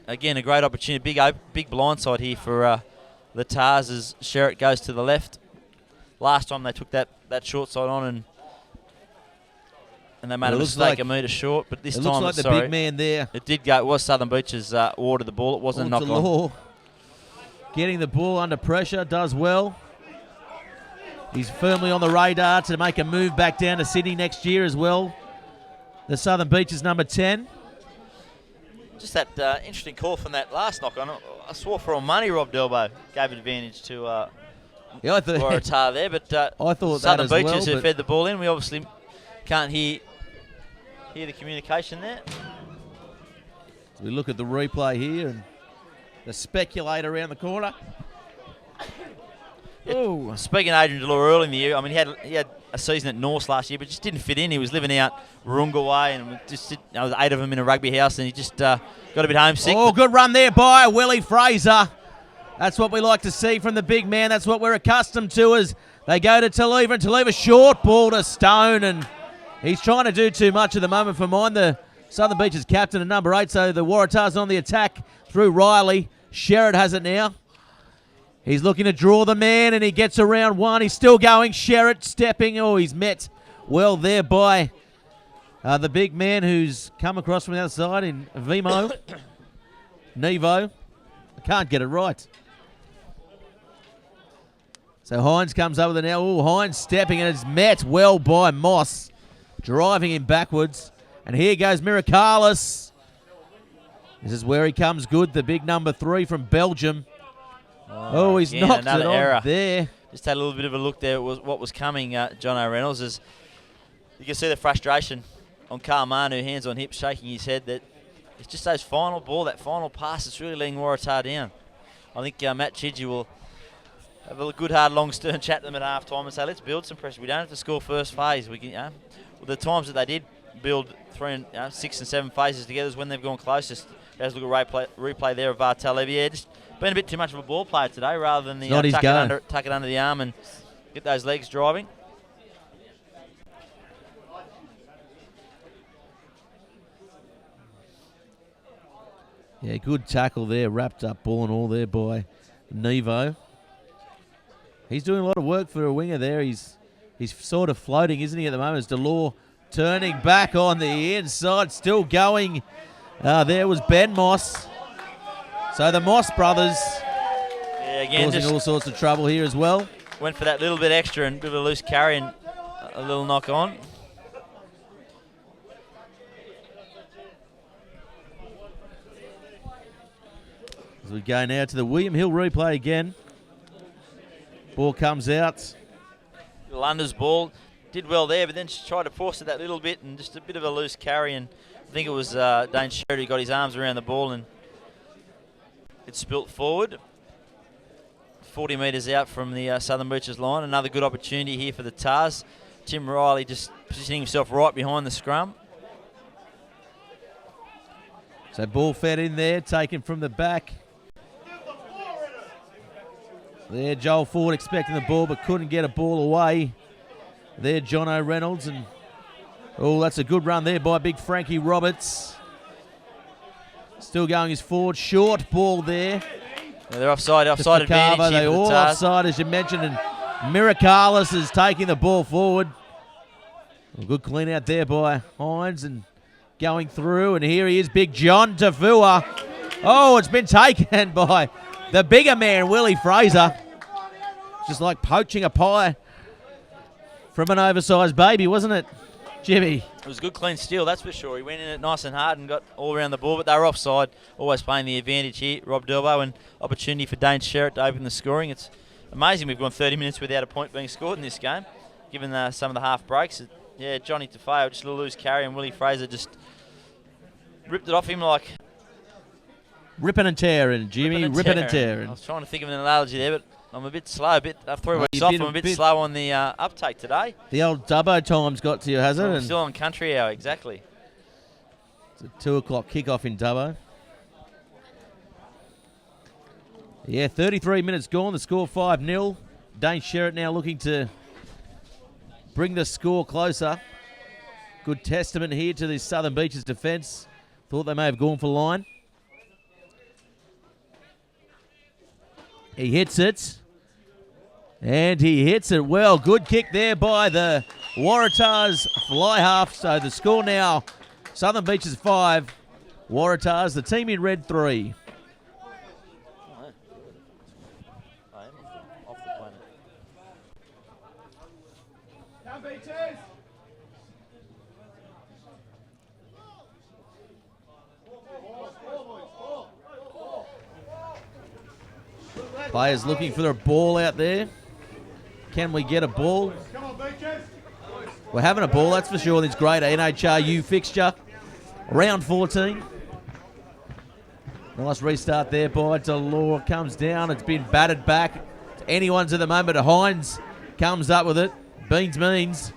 Again, a great opportunity. Big blindside here for the Tars as Sherritt goes to the left. Last time they took that short side on and they made a mistake a metre short, but this time looks like the big man there. It did go. It was Southern Beaches watered the ball. It wasn't a knock on. Delore getting the ball under pressure, does well. He's firmly on the radar to make a move back down to Sydney next year as well. The Southern Beaches number 10. Just that interesting call from that last knock on. I swore for all money Rob Delbo gave advantage to I thought Waratah there, but I thought Southern that as Beaches well, who fed the ball in. We obviously can't hear the communication there. As we look at the replay here and the speculator around the corner. Oh, Speaking of Adrian Delore early in the year, I mean he had a season at Norse last year, but just didn't fit in. He was living out Warunga way, and just there was 8 of them in a rugby house, and he just got a bit homesick. Oh, good run there by Willie Fraser. That's what we like to see from the big man. That's what we're accustomed to as they go to Taliva, and Taliva short ball to Stone, and he's trying to do too much at the moment for mine. The Southern Beaches captain at number 8, so the Waratahs on the attack through Riley. Sherritt has it now. He's looking to draw the man, and he gets around one. He's still going. Sherritt stepping. Oh, he's met well there by the big man who's come across from the outside in Vimo. Nevo. I can't get it right. So Hines comes over there now. Oh, Hines stepping, and it's met well by Moss, driving him backwards. And here goes Miracalis. This is where he comes good, the big number 3 from Belgium. Oh, he's again, knocked it another on error. there. Just had a little bit of a look there. It was what was coming, John Reynolds. As you can see the frustration on Carl Manu, hands on hips, shaking his head. That it's just those final ball, that final pass that's really letting Waratah down. I think Matt Chidgey will have a good, hard, long, stern chat to them at half time and say, let's build some pressure. We don't have to score first phase. We can, the times that they did build 6 and 7 phases together is when they've gone closest. Let's look at replay there of Bartalevi. Yeah, just been a bit too much of a ball player today rather than the tuck it under the arm and get those legs driving. Yeah, good tackle there, wrapped up ball and all there by Nevo. He's doing a lot of work for a winger there. He's sort of floating, isn't he, at the moment? As Delore turning back on the inside, still going. There was Ben Moss. So the Moss brothers again, causing all sorts of trouble here as well. Went for that little bit extra and a bit of a loose carry and a little knock on. As we go now to the William Hill replay again. Ball comes out. Lunder's ball. Did well there, but then she tried to force it that little bit and just a bit of a loose carry. And I think it was Dane Sherrod who got his arms around the ball and it spilt forward. 40 metres out from the Southern Beaches line. Another good opportunity here for the Tars. Tim Riley just positioning himself right behind the scrum. So ball fed in there, taken from the back. There, Joel Ford expecting the ball but couldn't get a ball away. There, Jono Reynolds. And that's a good run there by big Frankie Roberts. Still going his forward. Short ball there. Yeah, they're offside advantage here. They're all offside, as you mentioned. And Mirakalis is taking the ball forward. A good clean out there by Hines and going through. And here he is, Big John Tafua. Oh, it's been taken by the bigger man, Willie Fraser. Just like poaching a pie from an oversized baby, wasn't it, Jimmy? It was a good clean steal, that's for sure. He went in it nice and hard and got all around the ball, but they were offside. Always playing the advantage here, Rob Delbo, and opportunity for Dane Sherrod to open the scoring. It's amazing we've gone 30 minutes without a point being scored in this game, given some of the half breaks. Yeah, Johnny Tafeo, just a little loose carry, and Willie Fraser just ripped it off him like... Ripping and tearing, Jimmy, ripping and tearing. I was trying to think of an analogy there, but I'm a bit slow. After 3 weeks off, I'm a bit slow on the uptake today. The old Dubbo time's got to you, has it? I'm still on country hour, exactly. It's a 2 o'clock kickoff in Dubbo. Yeah, 33 minutes gone. The score 5-0. Dane Sherrod now looking to bring the score closer. Good testament here to the Southern Beaches defence. Thought they may have gone for line. He hits it. And he hits it well. Good kick there by the Waratahs fly half. So the score now, Southern Beaches 5, Waratahs, the team in red 3. Players looking for their ball out there. Can we get a ball? We're having a ball, that's for sure. This great NHRU fixture. Round 14. Nice restart there by Delore. Comes down. It's been batted back. It's anyone's at the moment. Hines comes up with it. Beans means.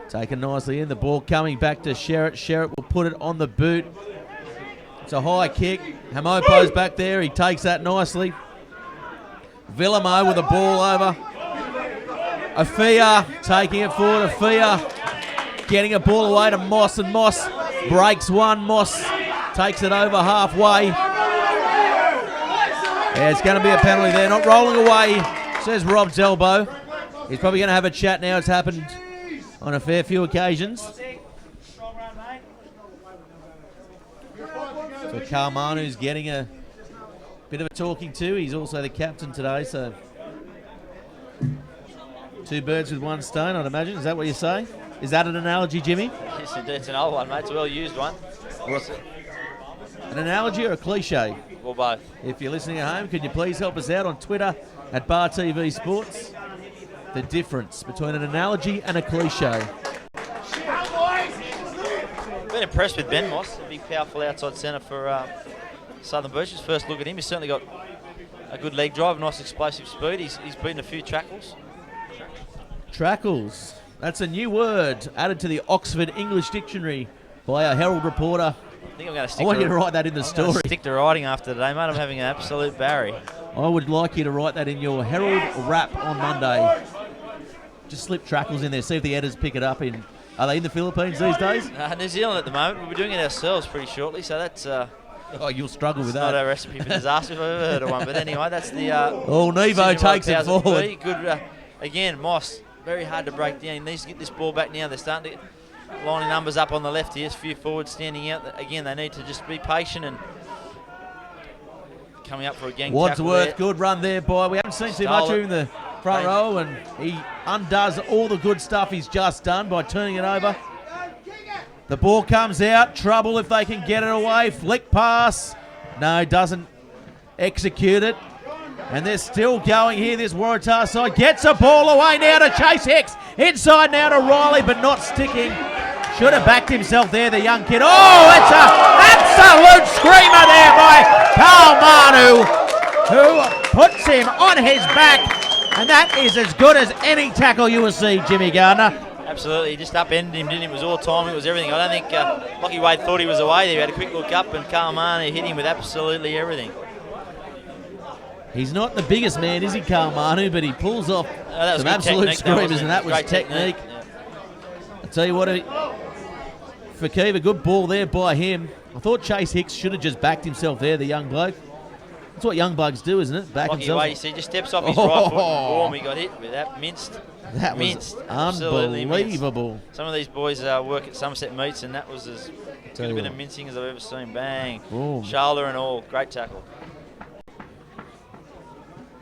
Taken nicely in. The ball coming back to Sherrod. Sherrod will put it on the boot. It's a high kick. Hamopo's back there. He takes that nicely. Villamo with the ball over. Afia taking it forward. Afia getting a ball away to Moss, and Moss breaks one. Moss takes it over halfway. Yeah, it's going to be a penalty there. Not rolling away, says Rob Delbo. He's probably going to have a chat now. It's happened on a fair few occasions. So Carmanu's getting a bit of a talking to. He's also the captain today, so 2 birds with 1 stone, I'd imagine. Is that what you say? Is that an analogy, Jimmy? Yes, it's an old one, mate. It's a well-used one. An analogy or a cliche? Well, both. If you're listening at home, could you please help us out on Twitter at Bar TV Sports? The difference between an analogy and a cliche. Been impressed with Ben Moss, a big, powerful outside centre for Southern Beaches. First look at him, he's certainly got a good leg drive, nice explosive speed. He's beaten a few tackles. Trackles. That's a new word added to the Oxford English Dictionary by our Herald reporter. I think I'm going to stick I want to you to write that in the story. Stick to writing after today, mate. I'm having an absolute Barry. I would like you to write that in your Herald wrap on Monday. Just slip Trackles in there, see if the editors pick it up. Are they in the Philippines these days? New Zealand at the moment. We'll be doing it ourselves pretty shortly, so that's... oh, you'll struggle with not that. a recipe for disaster if I've ever heard of one. But anyway, that's the... Nevo takes it forward. Very good. Again, Moss, very hard to break down. He needs to get this ball back now. They're starting to get lining numbers up on the left here. A few forwards standing out. Again, they need to just be patient and coming up for a gang tackle Wadsworth, there. good run there, boy. We haven't seen too much of him in the front row, and he undoes all the good stuff he's just done by turning it over. The ball comes out. Trouble if they can get it away. Flick pass. No, doesn't execute it. And they're still going here, this Waratah side. Gets a ball away now to Chase Hicks. Inside now to Riley, but not sticking. Should have backed himself there, the young kid. Oh, it's an absolute screamer there by Carl Manu, who puts him on his back. And that is as good as any tackle you will see, Jimmy Gardner. Absolutely, he just upended him, didn't he? It was all time, it was everything. I don't think Lockie Wade thought he was away there. He had a quick look up, and Carl Manu hit him with absolutely everything. He's not the biggest man, is he, Carl Manu, but he pulls off some absolute screamers, and that was technique. Yeah. I tell you what, Fakir, a good ball there by him. I thought Chase Hicks should have just backed himself there, the young bloke. That's what young blokes do, isn't it? Back Lockie himself. Wade, you see, just steps off his right foot, and boom, he got hit with that, minced. That was unbelievable. Minced. Some of these boys work at Somerset Meets, and that was as good a bit of mincing as I've ever seen. Bang, boom. Shoulder and all, great tackle.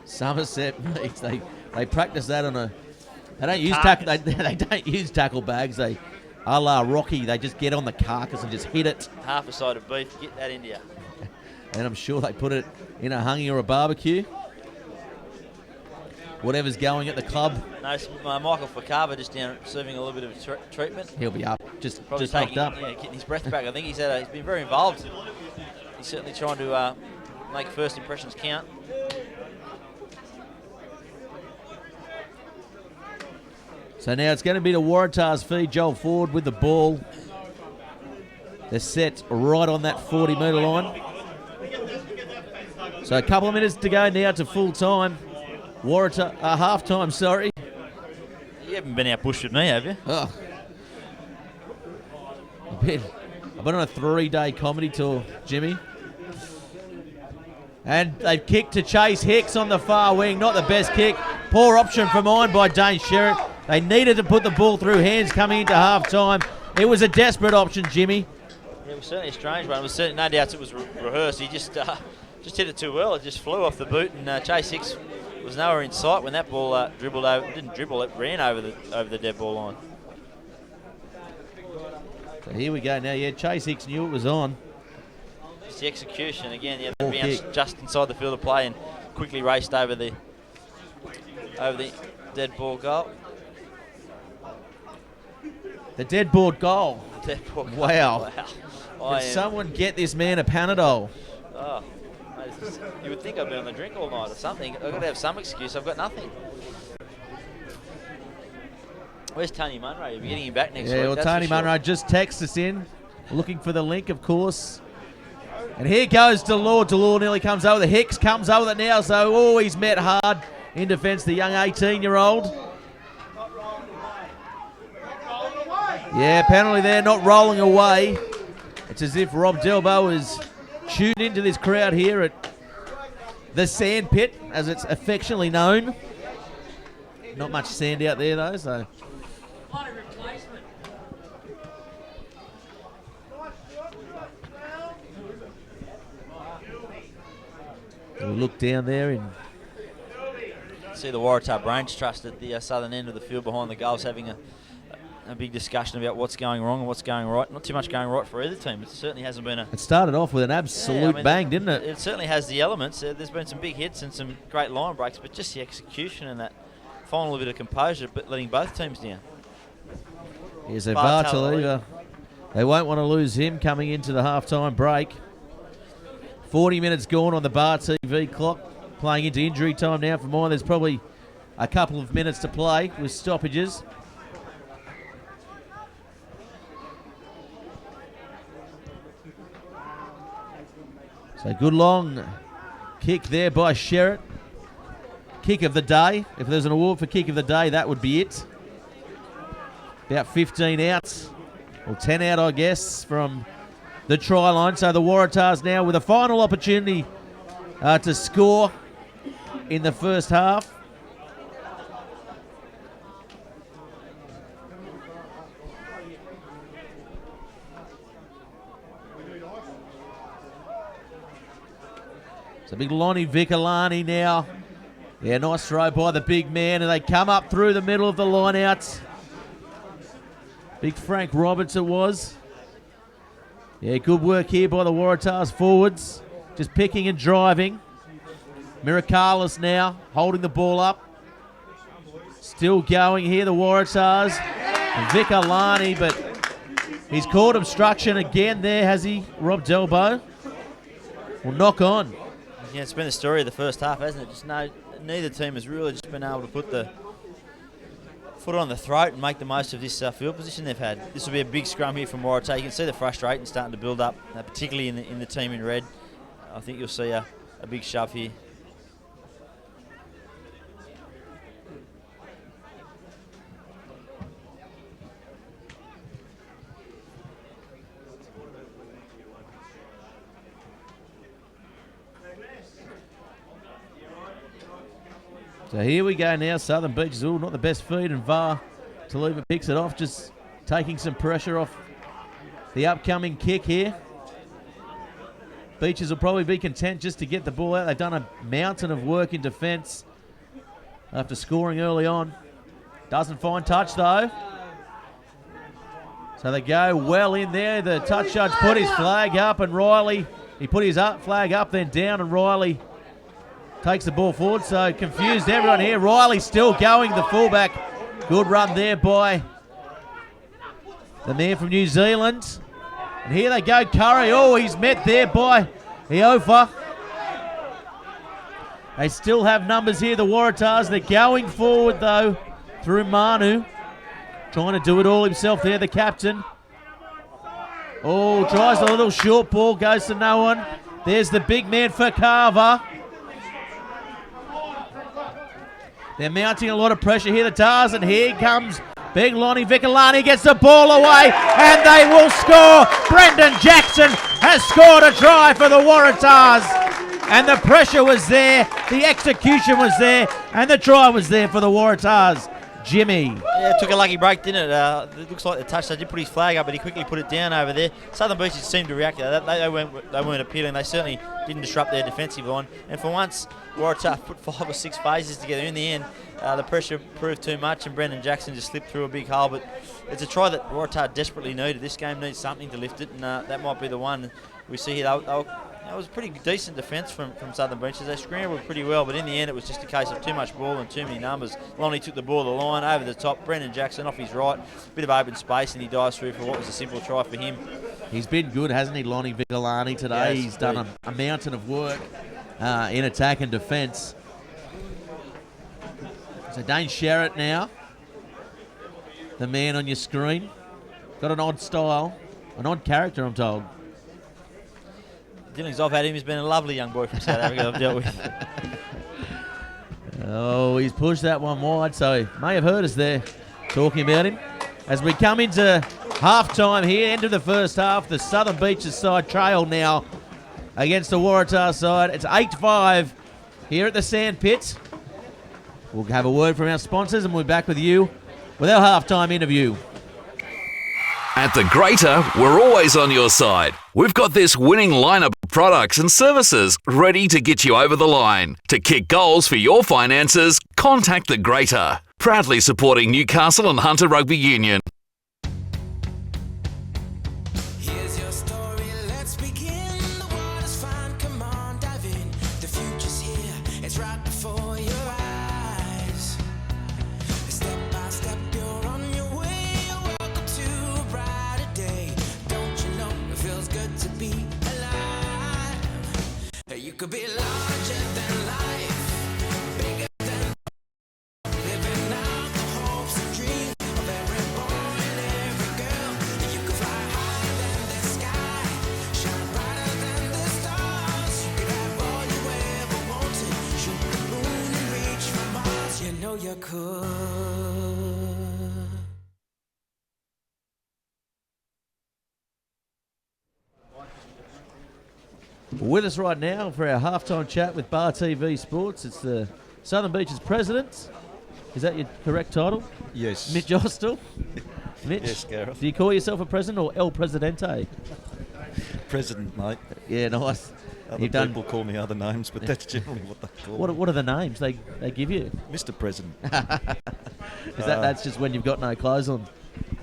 Somerset Meets, they practice that on a. They don't use tackle. They don't use tackle bags. They, a la Rocky, they just get on the carcass and just hit it. Half a side of beef, get that into you. And I'm sure they put it in a hungy or a barbecue. Whatever's going at the club. No, Michael Fakava just down serving a little bit of treatment. He'll be up, just taking, knocked up. Yeah, getting his breath back. I think he's been very involved. He's certainly trying to make first impressions count. So now it's going to be the Waratahs feed. Joel Ford with the ball. They're set right on that 40-metre line. So a couple of minutes to go now to full time. Waratah, half time, sorry. You haven't been out bush with me, have you? Oh. I've been on a 3-day comedy tour, Jimmy. And they've kicked to Chase Hicks on the far wing. Not the best kick. Poor option from mine by Dane Sherritt. They needed to put the ball through hands coming into half time. It was a desperate option, Jimmy. Yeah, it was certainly a strange one. It was certainly no doubts it was rehearsed. He just hit it too well. It just flew off the boot, and Chase Hicks was nowhere in sight when that ball dribbled over. Didn't dribble, it ran over the dead ball line. So here we go now. Yeah, Chase Hicks knew it was on. It's the execution again. Yeah, the bounce just inside the field of play and quickly raced over the dead ball goal. The dead board goal. Dead ball goal. Wow. Can someone get this man a Panadol? Oh, mate, you would think I'd be on the drink all night or something. I've got to have some excuse. I've got nothing. Where's Tony Munro? You'll be getting him back next week. Yeah, well, Tony Munro just texted us in, looking for the link, of course. And here goes Delore. Delore nearly comes over. The Hicks comes over it now, so always met hard in defence, the young 18-year-old. Yeah, penalty there, not rolling away. It's as if Rob Delbo is tuned into this crowd here at the Sand Pit, as it's affectionately known. Not much sand out there, though, so... We'll look down there and see the Waratah Brains Trust at the southern end of the field behind the goals having a big discussion about what's going wrong and what's going right. Not too much going right for either team. It certainly hasn't been a... It started off with an absolute bang, didn't it? It certainly has the elements. There's been some big hits and some great line breaks, but just the execution and that final bit of composure, but letting both teams down. Here's a Bartoleva. They won't want to lose him coming into the half-time break. 40 minutes gone on the Bar TV clock. Playing into injury time now for mine. There's probably a couple of minutes to play with stoppages. So good long kick there by Sherritt. Kick of the day. If there's an award for kick of the day, that would be it. About 15 out, or 10 out, I guess, from the try line. So the Waratahs now with a final opportunity to score in the first half. So big Lonnie Vicolani now. Yeah, nice throw by the big man, and they come up through the middle of the line out. Big Frank Roberts it was. Yeah, good work here by the Waratahs forwards. Just picking and driving. Mirakalis now holding the ball up. Still going here, the Waratahs. Vicolani, but he's called obstruction again there, has he, Rob Delbo? Well, knock on. Yeah, it's been the story of the first half, hasn't it? Just neither team has really just been able to put the foot on the throat and make the most of this field position they've had. This will be a big scrum here from Waratah. You can see the frustration starting to build up, particularly in the team in red. I think you'll see a big shove here. So here we go now. Southern Beaches, not the best feed, and VAR Taliba picks it off, just taking some pressure off the upcoming kick here. Beaches will probably be content just to get the ball out. They've done a mountain of work in defence after scoring early on. Doesn't find touch though. So they go well in there. The touch judge put his flag up, and Riley, he put his flag up then down, and Riley takes the ball forward, so confused everyone here. Riley still going, the fullback. Good run there by the man from New Zealand. And here they go, Curry. Oh, he's met there by Iofa. They still have numbers here, the Waratahs. They're going forward, though, through Manu. Trying to do it all himself there, the captain. Oh, tries a little short ball, goes to no one. There's the big man for Carver. They're mounting a lot of pressure here, the Tars, and here comes big Lonnie Vicolani, gets the ball away, and they will score. Brendan Jackson has scored a try for the Waratahs, and the pressure was there, the execution was there, and the try was there for the Waratahs. Jimmy. Yeah, it took a lucky break, didn't it? It looks like the touch, they did put his flag up, but he quickly put it down over there. Southern Beaches seemed to react to that. They weren't appealing. They certainly didn't disrupt their defensive line. And for once, Waratah put 5 or 6 phases together. In the end, the pressure proved too much, and Brendan Jackson just slipped through a big hole. But it's a try that Waratah desperately needed. This game needs something to lift it, and that might be the one we see here. It was pretty decent defence from Southern Beaches. They scrambled pretty well, but in the end it was just a case of too much ball and too many numbers. Lonnie took the ball to the line, over the top. Brendan Jackson off his right, bit of open space, and he dives through for what was a simple try for him. He's been good, hasn't he, Lonnie Vicolani today? Yes, he's done a mountain of work in attack and defence. So Dane Sherritt now, the man on your screen. Got an odd style, an odd character, I'm told. Dealings I've had him, he's been a lovely young boy from South Africa I've dealt with. Oh, he's pushed that one wide, so he may have heard us there talking about him. As we come into half-time here, end of the first half, the Southern Beaches side trail now against the Waratah side. It's 8-5 here at the Sand Pit. We'll have a word from our sponsors and we'll be back with you with our half-time interview. At the Greater, we're always on your side. We've got this winning lineup of products and services ready to get you over the line. To kick goals for your finances, contact the Greater. Proudly supporting Newcastle and Hunter Rugby Union. Here's your story, let's begin. The water's fine, come on, dive in. The future's here, it's right before your eyes. Step by step, you're on your way. Welcome to a brighter day. Don't you know it feels good to be alive? You could be larger than life, bigger than living out the hopes and dreams of every boy and every girl. You could fly higher than the sky, shine brighter than the stars. know you could. With us right now for our halftime chat with Bar TV Sports, it's the Southern Beaches president. Is that your correct title? Yes. Mitch Ostel? Mitch? Yes, Gareth. Do you call yourself a president or El Presidente? President, mate. Yeah, nice. Other people call me other names, but that's generally what they call me. What are the names they give you? Mr. President. That's just when you've got no clothes on?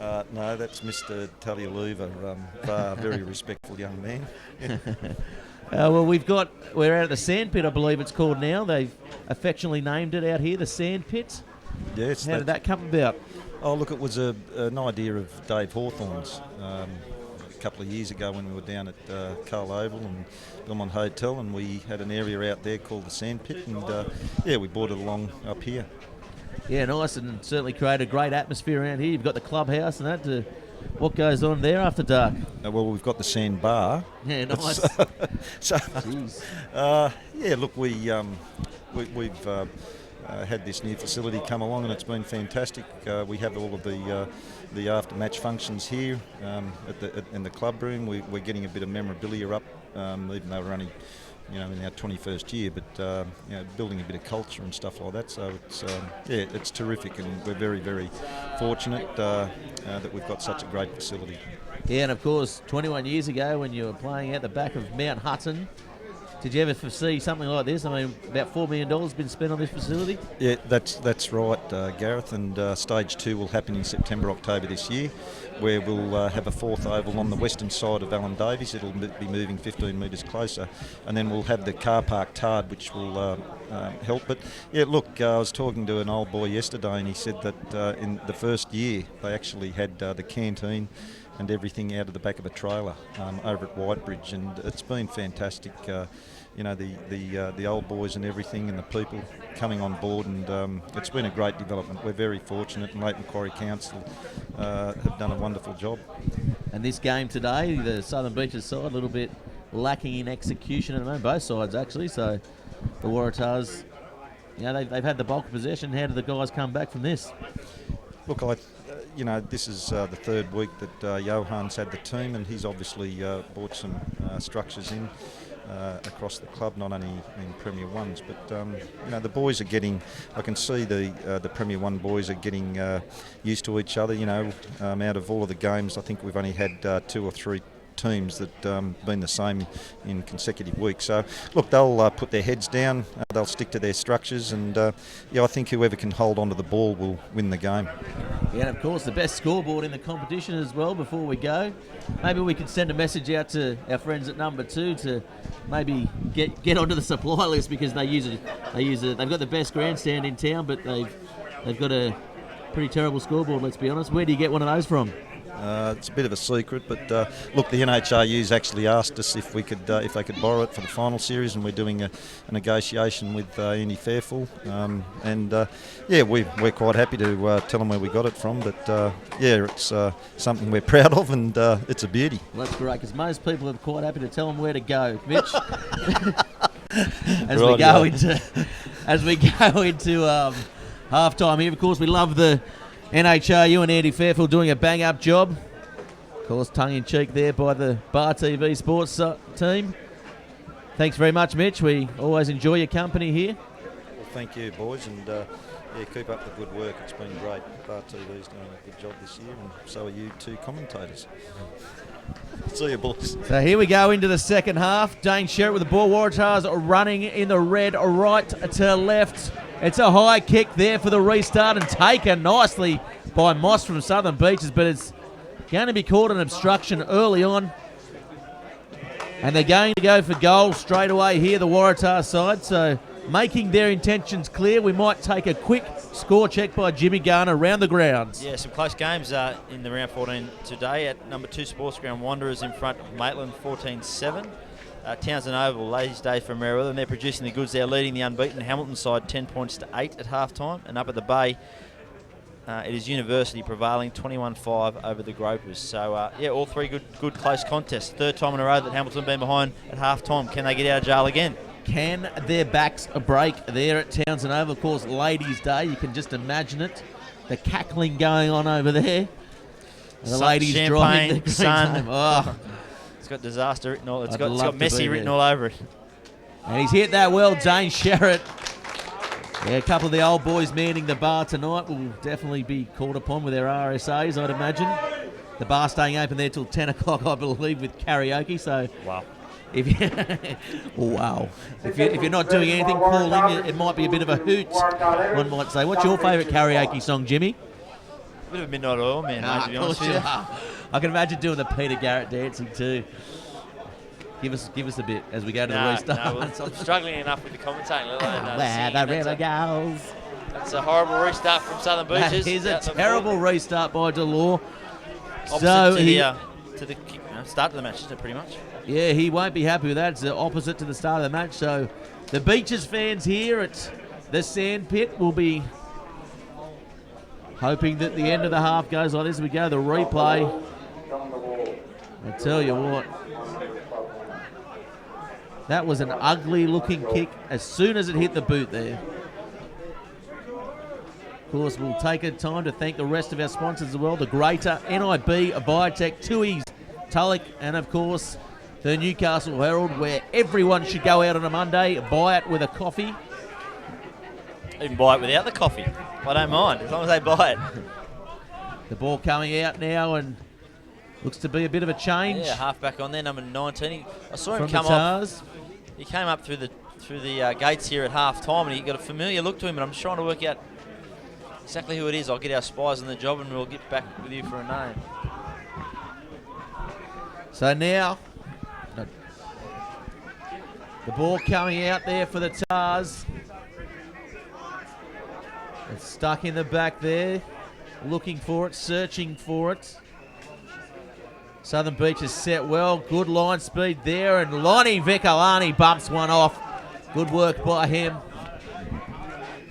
No, that's Mr. Talialuva, very respectful young man. Well, we're out at the Sand Pit, I believe it's called now. They've affectionately named it out here, the Sand Pit. Yes. How did that come about? Oh, look, it was an idea of Dave Hawthorne's a couple of years ago when we were down at Carl Oval and Belmont Hotel, and we had an area out there called the Sand Pit, and we brought it along up here. Yeah, nice, and certainly created a great atmosphere around here. You've got the clubhouse and that. What goes on there after dark? Well, we've got the Sand Bar. Yeah, nice. Look, we've had this new facility come along, and it's been fantastic. We have all of the after-match functions here in the club room. We're getting a bit of memorabilia up, even though we're only in our 21st year, but building a bit of culture and stuff like that. So it's terrific, and we're very, very fortunate that we've got such a great facility. Yeah, and of course, 21 years ago when you were playing at the back of Mount Hutton, did you ever foresee something like this? I mean, about $4 million has been spent on this facility? Yeah, that's right, Gareth, and Stage 2 will happen in September, October this year, where we'll have a fourth oval on the western side of Alan Davies. It'll be moving 15 metres closer, and then we'll have the car park tarred, which will help. But yeah, look, I was talking to an old boy yesterday, and he said that in the first year they actually had the canteen and everything out of the back of a trailer over at Whitebridge, and it's been fantastic. The old boys and everything, and the people coming on board, and it's been a great development. We're very fortunate, and Leighton Quarry Council have done a wonderful job. And this game today, the Southern Beaches side, a little bit lacking in execution at the moment, both sides actually. So the Waratahs, they've had the bulk of possession. How did the guys come back from this? Look, this is the third week that Johan's had the team, and he's obviously brought some structures in across the club, not only in Premier Ones, but the boys are getting. I can see the Premier One boys are getting used to each other. Out of all of the games, I think we've only had 2 or 3 teams that been the same in consecutive weeks. So look, they'll put their heads down, they'll stick to their structures, and I think whoever can hold onto the ball will win the game. Yeah, and of course the best scoreboard in the competition as well. Before we go, maybe we could send a message out to our friends at number 2 to maybe get onto the supply list, because they use it. They've got the best grandstand in town, but they've got a pretty terrible scoreboard, let's be honest. Where do you get one of those from? It's a bit of a secret, but look, the NHRU's actually asked us if they could borrow it for the final series, and we're doing a negotiation with Andy Fairfull, we're quite happy to tell them where we got it from, but it's something we're proud of, and it's a beauty. Well, that's great, because most people are quite happy to tell them where to go, Mitch. As we go into half time here, of course, we love the NHRU and Andy Fairfield doing a bang-up job. Of course, tongue-in-cheek there by the Bar TV Sports team. Thanks very much, Mitch. We always enjoy your company here. Well, thank you, boys, and keep up the good work. It's been great. Bar TV's doing a good job this year, and so are you two commentators. See you, boys. So here we go into the second half. Dane Sherritt with the ball. Waratahs are running in the red, right to left. It's a high kick there for the restart, and taken nicely by Moss from Southern Beaches, but it's going to be called an obstruction early on. And they're going to go for goal straight away here, the Waratah side. So making their intentions clear, we might take a quick score check by Jimmy Garner around the grounds. Yeah, some close games in the round 14 today. At number 2 Sports Ground, Wanderers in front of Maitland 14-7. Townsend Oval, ladies' day for Merriweather, and they're producing the goods. They're leading the unbeaten Hamilton side 10 points to 8 at half-time. And up at the Bay, it is University prevailing 21-5 over the Gropers. So, all 3 good close contests. Third time in a row that Hamilton have been behind at half-time. Can they get out of jail again? Can their backs break there at Townsend Oval? Of course, Ladies' Day. You can just imagine it. The cackling going on over there. The ladies driving the green sun. Oh. It's got disaster written all. It's got love to messy be written there. all over it. And he's hit that well, Dane Sherritt. Yeah, a couple of the old boys manning the bar tonight will definitely be called upon with their RSAs, I'd imagine. The bar staying open there till 10 o'clock, I believe, with karaoke. So, wow. If you're not doing anything, call in. It might be a bit of a hoot, one might say. What's your favourite karaoke song, Jimmy? A bit of Midnight Oil, man, mate, to be honest with you. I can imagine doing the Peter Garrett dancing too. Give us a bit as we go to the restart. No, well, I'm struggling enough with the commentating. Where the river goes. That's a horrible restart from Southern Beaches. That is a terrible restart by Delore. Opposite to the start of the match, isn't it, pretty much? Yeah, he won't be happy with that. It's the opposite to the start of the match. So the Beaches fans here at the Sandpit will be hoping that the end of the half goes like this. We go to the replay. I tell you what, that was an ugly looking kick as soon as it hit the boot there. Of course, we'll take a time to thank the rest of our sponsors as well. The Greater, NIB, Biotech, Tui's, Tulloch, and of course the Newcastle Herald, where everyone should go out on a Monday, buy it with a coffee. Even buy it without the coffee. I don't mind, as long as they buy it. The ball coming out now and looks to be a bit of a change. Yeah, halfback on there, number 19. I saw him from come the Tars. off. He came up through the gates here at half time, and he got a familiar look to him, and I'm just trying to work out exactly who it is. I'll get our spies on the job, and we'll get back with you for a name. So now, the ball coming out there for the Tars. It's stuck in the back there, looking for it, searching for it. Southern Beach is set well, good line speed there, and Lonnie Vicolani bumps one off. Good work by him.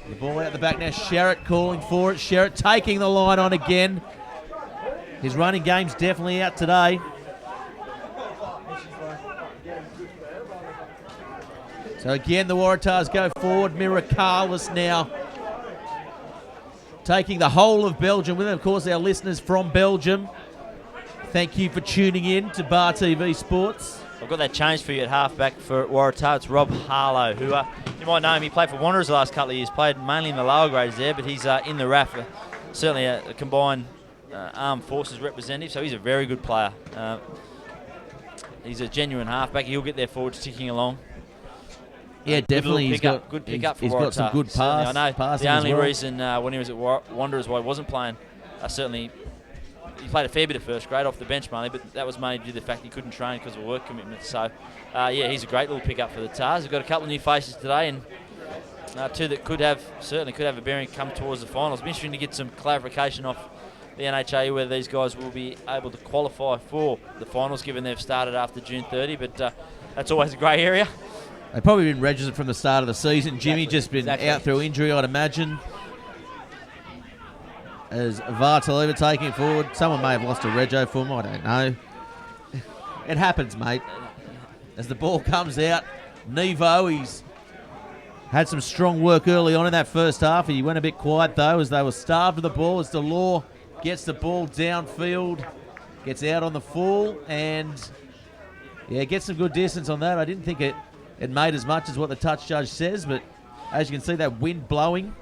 The ball out the back now, Sherritt calling for it. Sherritt taking the line on again. His running game's definitely out today. So again, the Waratahs go forward. Miracalis now taking the whole of Belgium with them. Of course, our listeners from Belgium, thank you for tuning in to Bar TV Sports. I've got that change for you at halfback for Waratahs. It's Rob Harlow, who you might know him. He played for Wanderers the last couple of years, played mainly in the lower grades there, but he's in the RAF, certainly a combined armed forces representative, so he's a very good player. He's a genuine halfback. He'll get their forwards ticking along. Yeah, definitely. Good pickup for he's Waratahs. got some good I know passing the only as well. reason when he was at Wanderers why he wasn't playing, certainly he played a fair bit of first grade off the bench mainly, but that was mainly due to the fact he couldn't train because of work commitments. So, yeah, he's a great little pickup for the Tars. We've got a couple of new faces today, and two that certainly could have a bearing come towards the finals. It'll be interesting to get some clarification off the NHRU whether these guys will be able to qualify for the finals, given they've started after June 30. But that's always a grey area. They've probably been registered from the start of the season. Jimmy just been out through injury, I'd imagine. As Vartaleva taking it forward. Someone may have lost a rego for him, I don't know. It happens, mate. As the ball comes out, Nevo, he's had some strong work early on in that first half. He went a bit quiet, though, as they were starved of the ball. As Delore gets the ball downfield, gets out on the full, and, yeah, gets some good distance on that. I didn't think it made as much as what the touch judge says, but as you can see, that wind blowing.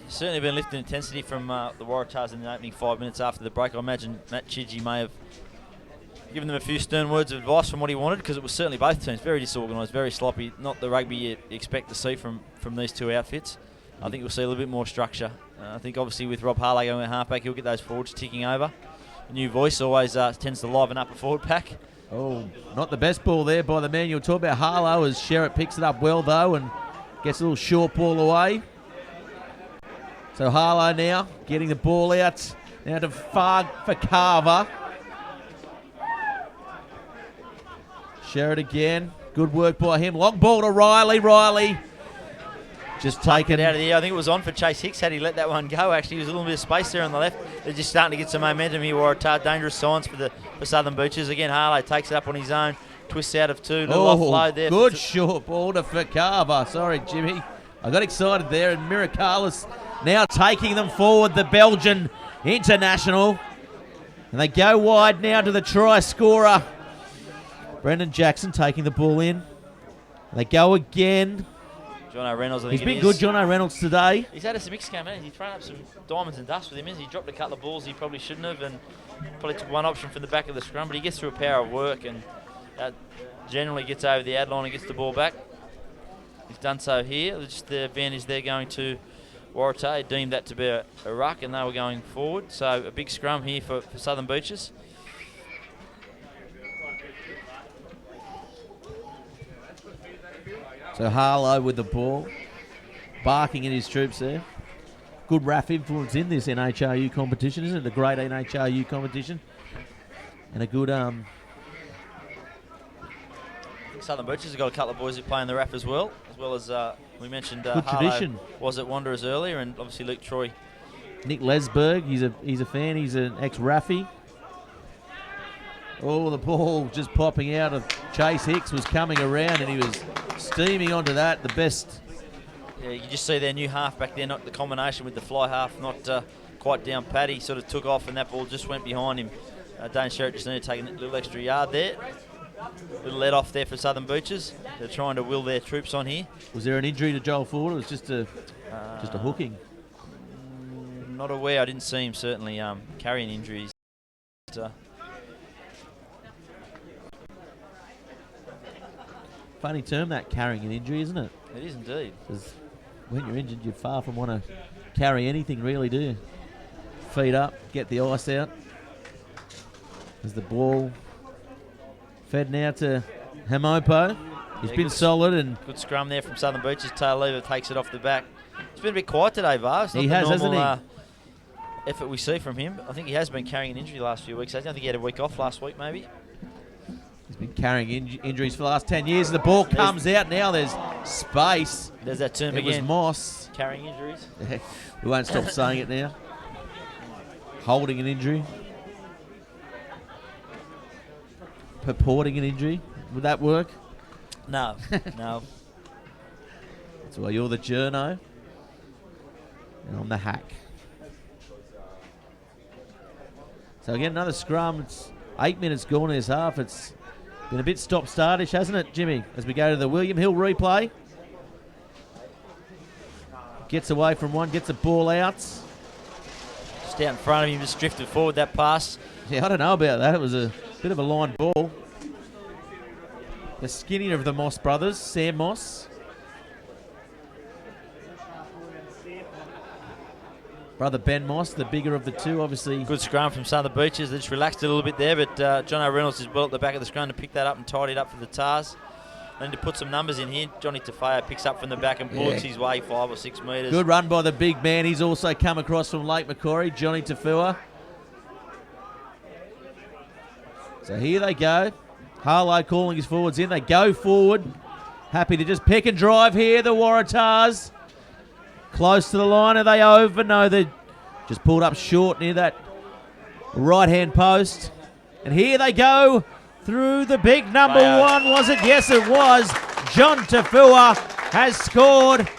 Certainly been lifted intensity from the Waratahs in the opening 5 minutes after the break. I imagine Matt Chidgey may have given them a few stern words of advice from what he wanted, because it was certainly both teams very disorganised, very sloppy. Not the rugby you expect to see from these two outfits. I think we'll see a little bit more structure. I think obviously with Rob Harlow going at halfback, he'll get those forwards ticking over. A new voice always tends to liven up a forward pack. Oh, not the best ball there by the man you'll talk about, Harlow, as Sherritt picks it up well, though, and gets a little short ball away. So Harlow now getting the ball out. Now to Farg for Carver. Sherritt again. Good work by him. Long ball to Riley. Riley just taken out of the air. I think it was on for Chase Hicks had he let that one go. Actually, there was a little bit of space there on the left. They're just starting to get some momentum here. Waratah, dangerous signs for Southern Beaches. Again, Harlow takes it up on his own. twists out of two. Little offload there. Good short ball to Fakava. Sorry, Jimmy. I got excited there. And Miracalis now taking them forward, the Belgian international. And they go wide now to the try scorer. Brendan Jackson taking the ball in. They go again. Jono Reynolds, I think He's been good, Jono Reynolds, today. He's had a mixed game, hasn't he? He's thrown up some diamonds and dust with him. He dropped a couple of balls he probably shouldn't have, and probably took one option from the back of the scrum, but he gets through a power of work and generally gets over the ad line and gets the ball back. He's done so here. Just the advantage there going to Waratahs. Deemed that to be a ruck, and they were going forward. So a big scrum here for Southern Beaches. So Harlow with the ball, barking at his troops there. Good RAF influence in this NHRU competition, isn't it? The great NHRU competition. And a good... Southern Beaches has got a couple of boys who play in the RAF as well as we mentioned good Harlow tradition. Was at Wanderers earlier, and obviously Luke Troy. Nick Lesberg, he's a fan, he's an ex-Raffy. Oh, the ball just popping out of Chase Hicks was coming around, and he was steaming onto that, the best. Yeah, you just see their new half back there, not the combination with the fly half, not quite down pat. He sort of took off, and that ball just went behind him. Dane Sherritt just needed to take a little extra yard there. Little let off there for Southern Beaches. They're trying to will their troops on here. Was there an injury to Joel Ford? It was just a hooking. Not aware. I didn't see him certainly carrying injuries. Funny term, that, carrying an injury, isn't it? It is indeed. Because when you're injured, you far from want to carry anything, really, do you? Feet up, get the ice out. There's the ball fed now to Hamopo. He's been solid. And good scrum there from Southern Beaches. Tail Lever takes it off the back. It's been a bit quiet today, Var. It's not he the has, normal, hasn't he? Effort we see from him. I think he has been carrying an injury the last few weeks. I think he had a week off last week, maybe. He's been carrying injuries for the last 10 years. The ball comes out now. There's space. There's that term it again. It was Moss. Carrying injuries. We won't stop saying it now. Holding an injury. Purporting an injury. Would that work? No. No. That's why you're the journo. And I'm the hack. So again, another scrum. It's 8 minutes gone in this half. It's been a bit stop-startish, hasn't it, Jimmy? As we go to the William Hill replay. Gets away from one, gets the ball out. Just out in front of him, just drifted forward that pass. Yeah, I don't know about that. It was a bit of a line ball. The skinnier of the Moss brothers, Sam Moss. Brother Ben Moss, the bigger of the two, obviously. Good scrum from Southern Beaches. They just relaxed it a little bit there, but Jono Reynolds is well at the back of the scrum to pick that up and tidy it up for the Tars. Then to put some numbers in here, Johnny Tafeo picks up from the back and bullets his way 5 or 6 metres. Good run by the big man. He's also come across from Lake Macquarie, Johnny Tafua. So here they go. Harlow calling his forwards in. They go forward. Happy to just pick and drive here, the Waratahs. Close to the line. Are they over? No, they just pulled up short near that right-hand post. And here they go through the big number one. Was it? Yes, it was. John Tafua has scored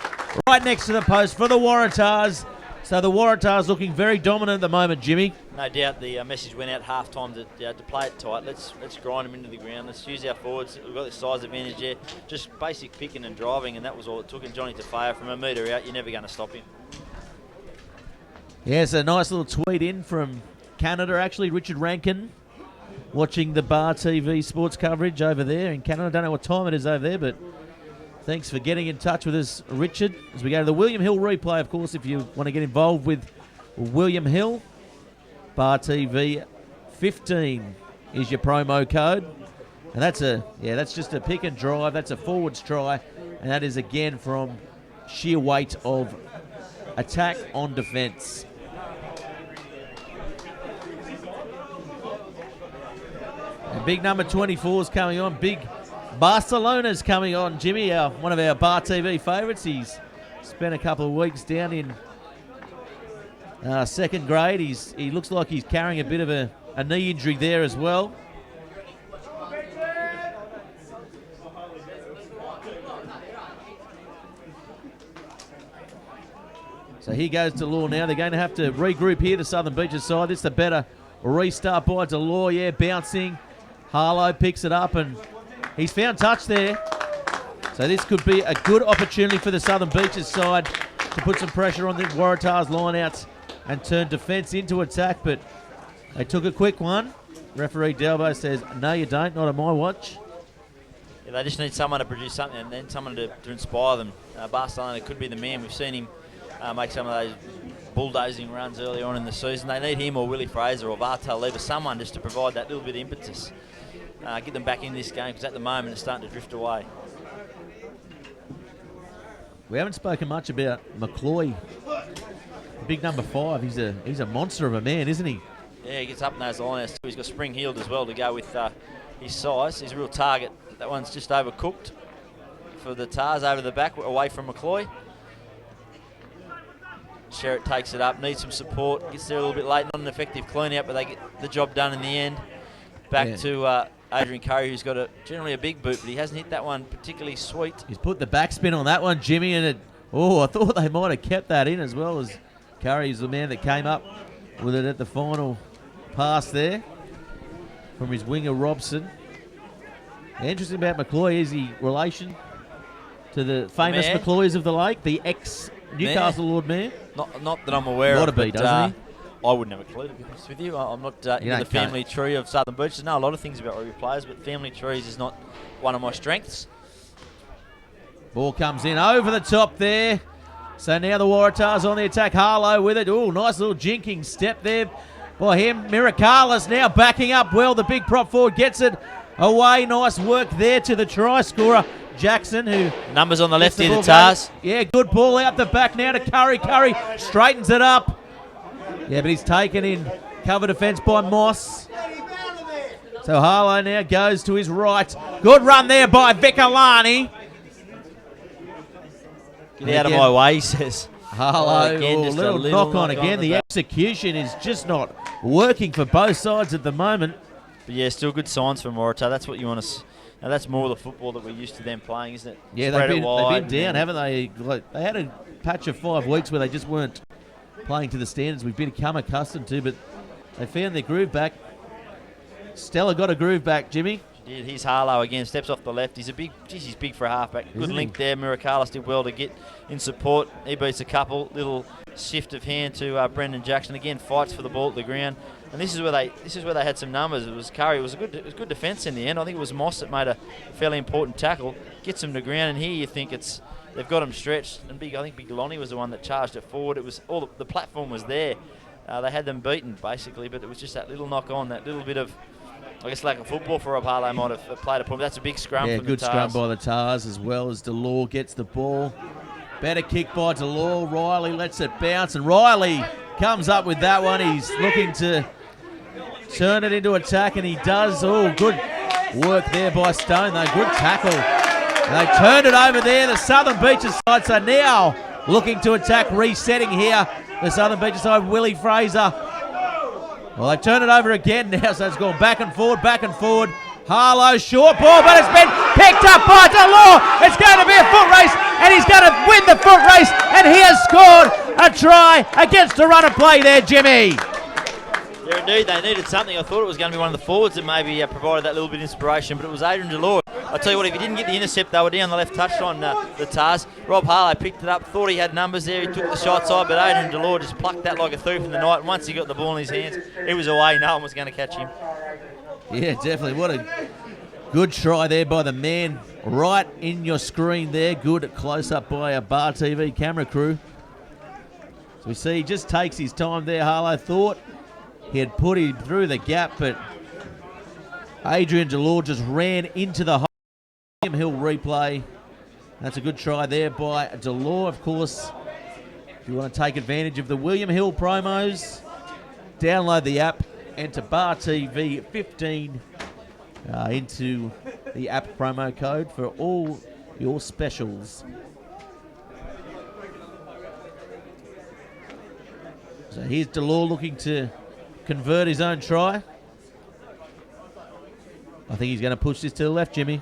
right next to the post for the Waratahs. So the Waratahs looking very dominant at the moment, Jimmy. No doubt the message went out half-time to play it tight. Let's grind them into the ground. Let's use our forwards. We've got the size advantage there. Just basic picking and driving, and that was all it took. And Johnny Tafeo, from a metre out, you're never going to stop him. Yes, a nice little tweet in from Canada, actually. Richard Rankin watching the Bar TV sports coverage over there in Canada. I don't know what time it is over there, but thanks for getting in touch with us, Richard. As we go to the William Hill replay, of course, if you want to get involved with William Hill, Bar TV 15 is your promo code. And that's just a pick and drive. That's a forwards try. And that is again from sheer weight of attack on defence. And big number 24 is coming on. Big Barcelona's coming on, Jimmy, one of our Bar TV favourites. He's spent a couple of weeks down in second grade. He looks like he's carrying a bit of a knee injury there as well. So here goes Delore now. They're going to have to regroup here, the Southern Beaches side. This is the better restart by Delore. Yeah, bouncing. Harlow picks it up, and he's found touch there. So this could be a good opportunity for the Southern Beaches side to put some pressure on the Waratahs lineouts and turn defence into attack, but they took a quick one. Referee Delbo says, no, you don't, not on my watch. Yeah, they just need someone to produce something and then someone to inspire them. Barcelona could be the man. We've seen him make some of those bulldozing runs early on in the season. They need him or Willie Fraser or Vartel Lever, someone just to provide that little bit of impetus. Get them back in this game, because at the moment it's starting to drift away. We haven't spoken much about McCloy. The big number 5. He's a monster of a man, isn't he? Yeah, he gets up in those lines. He's got spring-heeled as well to go with his size. He's a real target. That one's just overcooked for the Tars over the back, away from McCloy. Sherritt takes it up, needs some support, gets there a little bit late, not an effective clean-out, but they get the job done in the end. Back to Adrian Curry, who's got generally a big boot, but he hasn't hit that one particularly sweet. He's put the backspin on that one, Jimmy, and I thought they might have kept that in, as well as Curry's the man that came up with it at the final pass there from his winger Robson. Interesting about McCloy, is he relation to the famous McCloys of the Lake, the ex-Newcastle Lord Mayor? Not that I'm aware of. Gotta be, doesn't he? I wouldn't have a clue, to be honest with you. I'm not in the family tree of Southern Beaches. I know a lot of things about rugby players, but family trees is not one of my strengths. Ball comes in over the top there. So now the Waratahs on the attack. Harlow with it. Oh, nice little jinking step there by him. Miracalis now backing up well. The big prop forward gets it away. Nice work there to the try scorer, Jackson, who... Numbers on the left here, the Tars. Yeah, good ball out the back now to Curry. Curry straightens it up. Yeah, but he's taken in cover defence by Moss. So Harlow now goes to his right. Good run there by Vicolani. Get out of my way, he says. Harlow, little knock on again. The execution is just not working for both sides at the moment. But yeah, still good signs for Waratah. That's what you want to... Now that's more the football that we're used to them playing, isn't it? Yeah, they've been down, haven't they? They had a patch of 5 weeks where they just weren't playing to the standards we've become accustomed to, but they found their groove back. Stella got a groove back, Jimmy. She did. He's Harlow again, steps off the left. He's he's big for a halfback. Good link there. Miracalis did well to get in support. He beats a couple. Little shift of hand to Brendan Jackson. Again, fights for the ball at the ground. And this is where they had some numbers. It was Curry. It was good defence in the end. I think it was Moss that made a fairly important tackle. Gets him to ground, and here you think they've got him stretched. And I think Big Lonnie was the one that charged it forward. It was all the platform was there. They had them beaten basically, but it was just that little knock on, that little bit of, I guess, lack of football for a Harlow might have played a point. But that's a big scrum. Yeah, from good the Tars. scrum by the Tars, as well as Delore gets the ball. Better kick by Delore. Riley lets it bounce, and Riley comes up with that one. He's looking to turn it into attack, and he does. Oh, good work there by Stone, though. Good tackle. They turned it over there. The Southern Beaches side, so now looking to attack, resetting here. The Southern Beaches side, Willie Fraser. Well, they turn it over again now, so it's gone back and forward, back and forward. Harlow, short ball, but it's been picked up by Delore. It's going to be a foot race, and he's going to win the foot race, and he has scored a try against the run of play there, Jimmy. Yeah, indeed, they needed something. I thought it was going to be one of the forwards that maybe provided that little bit of inspiration, but it was Adrian Delore. I'll tell you what, if he didn't get the intercept, they were down the left touchline, the Tars. Rob Harlow picked it up, thought he had numbers there, he took the shot side, but Adrian Delore just plucked that like a thief in the night, and once he got the ball in his hands, he was away, no one was going to catch him. Yeah, definitely. What a good try there by the man right in your screen there. Good close-up by a Bar TV camera crew. So we see he just takes his time there. Harlow thought he had put him through the gap, but Adrian Delore just ran into the hole. Hill replay. That's a good try there by Delore, of course. If you want to take advantage of the William Hill promos, download the app, enter Bar TV 15 into the app promo code for all your specials. So here's Delore looking to convert his own try. I think he's going to push this to the left, Jimmy.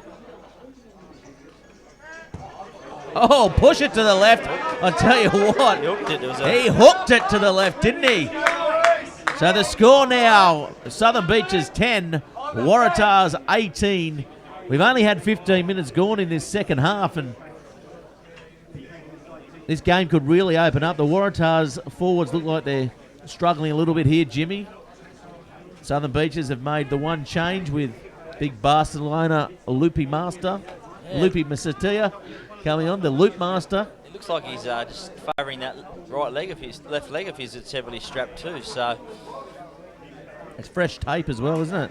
Oh, push it to the left. I tell you what, He hooked it. he hooked it to the left, didn't he? So the score now, Southern Beaches 10, Waratahs 18. We've only had 15 minutes gone in this second half, and this game could really open up. The Waratahs forwards look like they're struggling a little bit here, Jimmy. Southern Beaches have made the one change with big Barcelona Loopy Master, Loopy Masatia coming on, the Loop Master. It looks like he's just favouring that right leg of his, left leg of his that's heavily strapped too. So it's fresh tape as well, isn't it?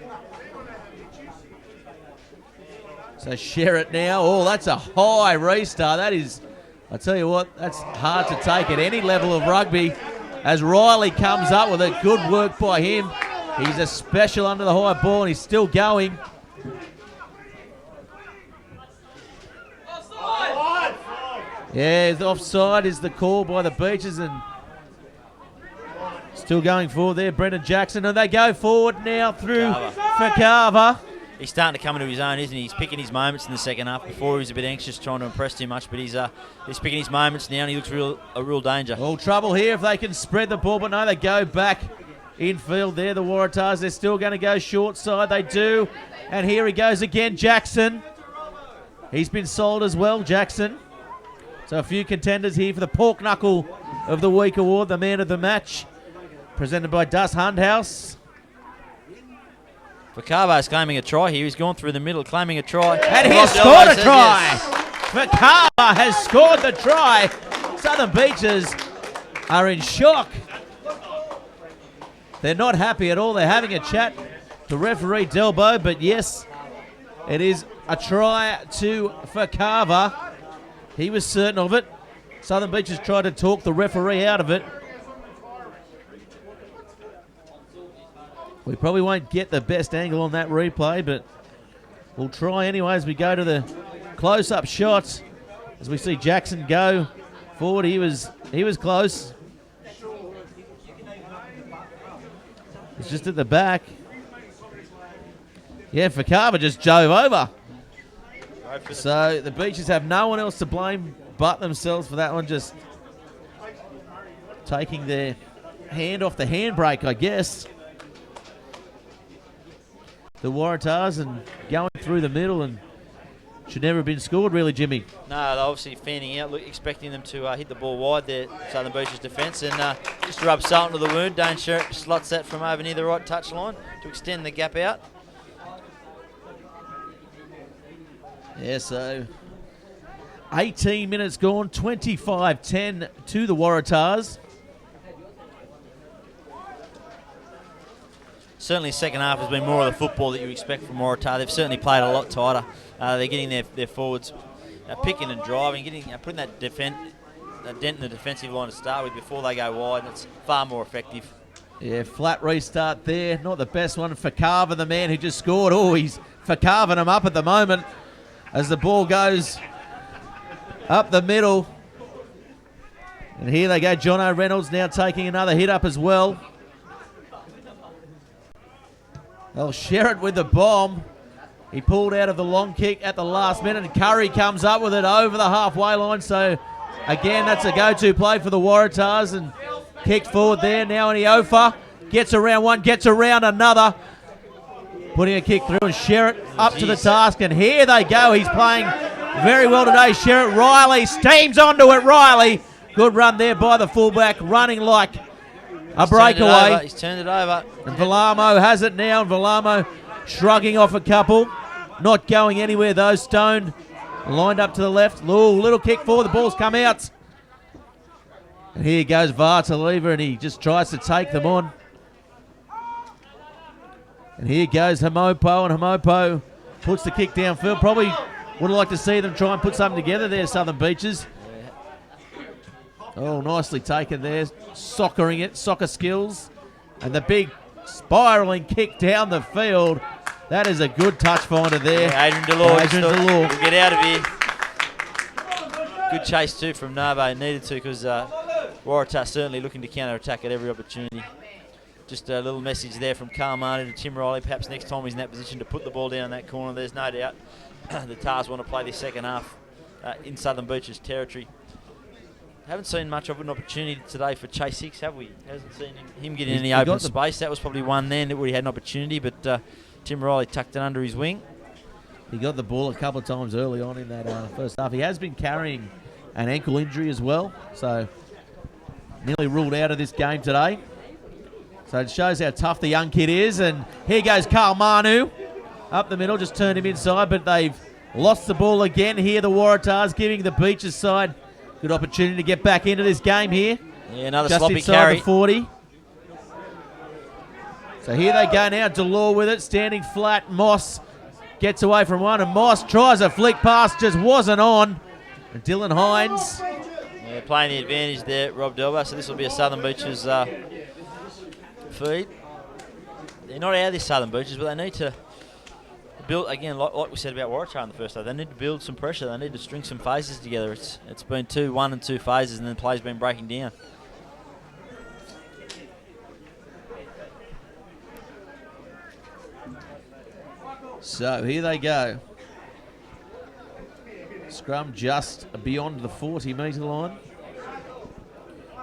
So Sherritt now. Oh, that's a high restart. That is, I tell you what, that's hard to take at any level of rugby. As Riley comes up with it, good work by him. He's a special under the high ball, and he's still going. Yeah, the offside is the call by the Beaches, and still going forward there, Brendan Jackson, and they go forward now through Fakava. He's starting to come into his own, isn't he? He's picking his moments in the second half. Before he was a bit anxious, trying to impress too much, but he's picking his moments now, and he looks a real danger. All trouble here if they can spread the ball, but no, they go back infield there. The Waratahs, they're still going to go short side. They do, and here he goes again, Jackson. He's been sold as well, Jackson. So a few contenders here for the Pork Knuckle of the Week award, the man of the match, presented by Dus Hundhouse. Fakava's claiming a try here. He's gone through the middle, claiming a try. And he has scored a try. Fakava has scored the try. Southern Beaches are in shock. They're not happy at all. They're having a chat to referee Delbo, but yes, it is a try to Fakava. He was certain of it. Southern Beaches tried to talk the referee out of it. We probably won't get the best angle on that replay, but we'll try anyway as we go to the close-up shot. As we see Jackson go forward, he was close. It's just at the back. Yeah, Fakava just drove over. So the Beaches have no one else to blame but themselves for that one, just taking their hand off the handbrake, I guess. The Waratahs and going through the middle, and should never have been scored, really, Jimmy. No, they're obviously fanning out, expecting them to hit the ball wide there, Southern Beaches defence, and just to rub salt into the wound. Dane Sherritt slots that from over near the right touch line to extend the gap out. Yeah, so 18 minutes gone, 25-10 to the Waratahs. Certainly second half has been more of the football that you expect from Waratah. They've certainly played a lot tighter. They're getting their forwards picking and driving, putting that dent in the defensive line to start with before they go wide, and it's far more effective. Yeah, flat restart there. Not the best one for Carver, the man who just scored. Oh, he's for carving him up at the moment as the ball goes up the middle. And here they go. Jono Reynolds now taking another hit up as well. They'll share it with the bomb. He pulled out of the long kick at the last minute, and Curry comes up with it over the halfway line. So, again, that's a go-to play for the Waratahs, and kicked forward there. Now Aniofa gets around one, gets around another. Putting a kick through, and Sherritt up to the task, and here they go. He's playing very well today, Sherritt. Riley steams onto it, Riley. Good run there by the fullback, running like a breakaway. He's turned it over. And Velamo has it now, and Velamo shrugging off a couple. Not going anywhere though. Stone lined up to the left. Little kick forward, the ball's come out. And here goes Vartaliva, and he just tries to take them on. And here goes Hamopo, and Hamopo puts the kick downfield. Probably would have liked to see them try and put something together there, Southern Beaches. Oh, nicely taken there. Soccering it, soccer skills. And the big spiralling kick down the field. That is a good touch finder there. Yeah, Adrian Delore. We'll get out of here. Good chase too from Narbo. Needed to, because Waratah certainly looking to counter-attack at every opportunity. Just a little message there from Carl Martin to Tim Riley. Perhaps next time he's in that position to put the ball down in that corner. There's no doubt the Tars want to play this second half in Southern Beaches territory. Haven't seen much of an opportunity today for Chase Hicks, have we? Hasn't seen him get in He any got open space. That was probably one then where he had an opportunity, but Tim Riley tucked it under his wing. He got the ball a couple of times early on in that first half. He has been carrying an ankle injury as well, so nearly ruled out of this game today. So it shows how tough the young kid is. And here goes Carl Manu up the middle, just turned him inside, but they've lost the ball again here, the Waratahs, giving the Beaches side good opportunity to get back into this game here. Yeah, another just sloppy inside carry. the 40. So here they go now, Delore with it, standing flat. Moss gets away from one, and Moss tries a flick pass, just wasn't on. And Dylan Hines. Yeah, playing the advantage there, Rob Delbo. So this will be a Southern Beaches feed. They're not out of this Southern Beaches, but they need to build, again, like we said about Waratah in the first half, they need to build some pressure. They need to string some phases together. It's been 1 and 2 phases, and then the play's been breaking down. So here they go. Scrum just beyond the 40-metre line.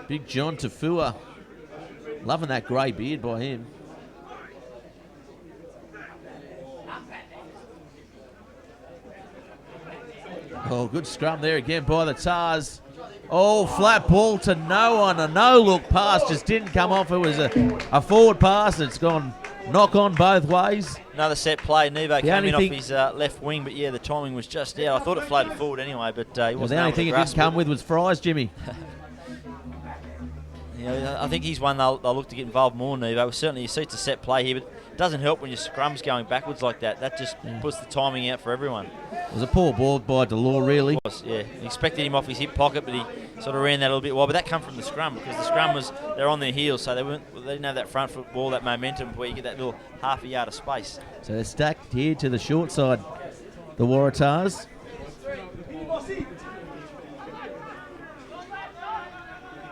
Big John Tafua. Loving that grey beard by him. Oh, good scrum there again by the Tars. Oh, flat ball to no one. A no-look pass just didn't come off. It was a forward pass. It's gone knock on both ways. Another set play. Nevo came in off his left wing, but yeah, the timing was just out. I thought it floated forward anyway, but he wasn't. The only thing it didn't come with was fries, Jimmy. Yeah, I think he's one they'll look to get involved more, Nevo. Certainly, you see it's a set play here, but it doesn't help when your scrum's going backwards like that. That just puts the timing out for everyone. It was a poor ball by Delore, really. It was, yeah. He expected him off his hip pocket, but he sort of ran that a little bit wide. But that come from the scrum, because the scrum they're on their heels, so they didn't have that front foot ball, that momentum, where you get that little half a yard of space. So they're stacked here to the short side, the Waratahs.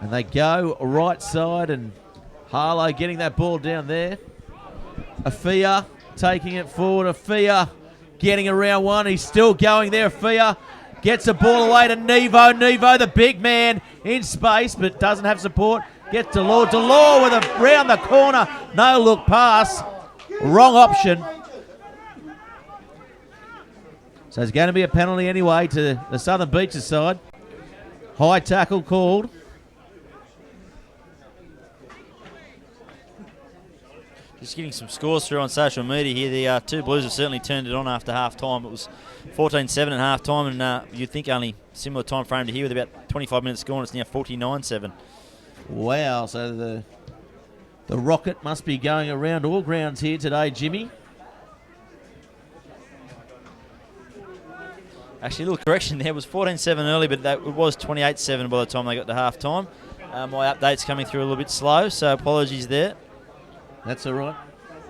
And they go right side, and Harlow getting that ball down there. Afia taking it forward. Afia getting around one. He's still going there. Afia gets the ball away to Nevo. Nevo, the big man, in space, but doesn't have support. Gets Delore. Delore with a round the corner. No look pass. Wrong option. So it's going to be a penalty anyway to the Southern Beaches side. High tackle called. Just getting some scores through on social media here. The two Blues have certainly turned it on after half-time. It was 14-7 at half-time, and you'd think only similar time frame to here with about 25 minutes gone. It's now 49-7. Wow, so the rocket must be going around all grounds here today, Jimmy. Actually, a little correction there. It was 14-7 early, but it was 28-7 by the time they got to half-time. My update's coming through a little bit slow, so apologies there. That's all right.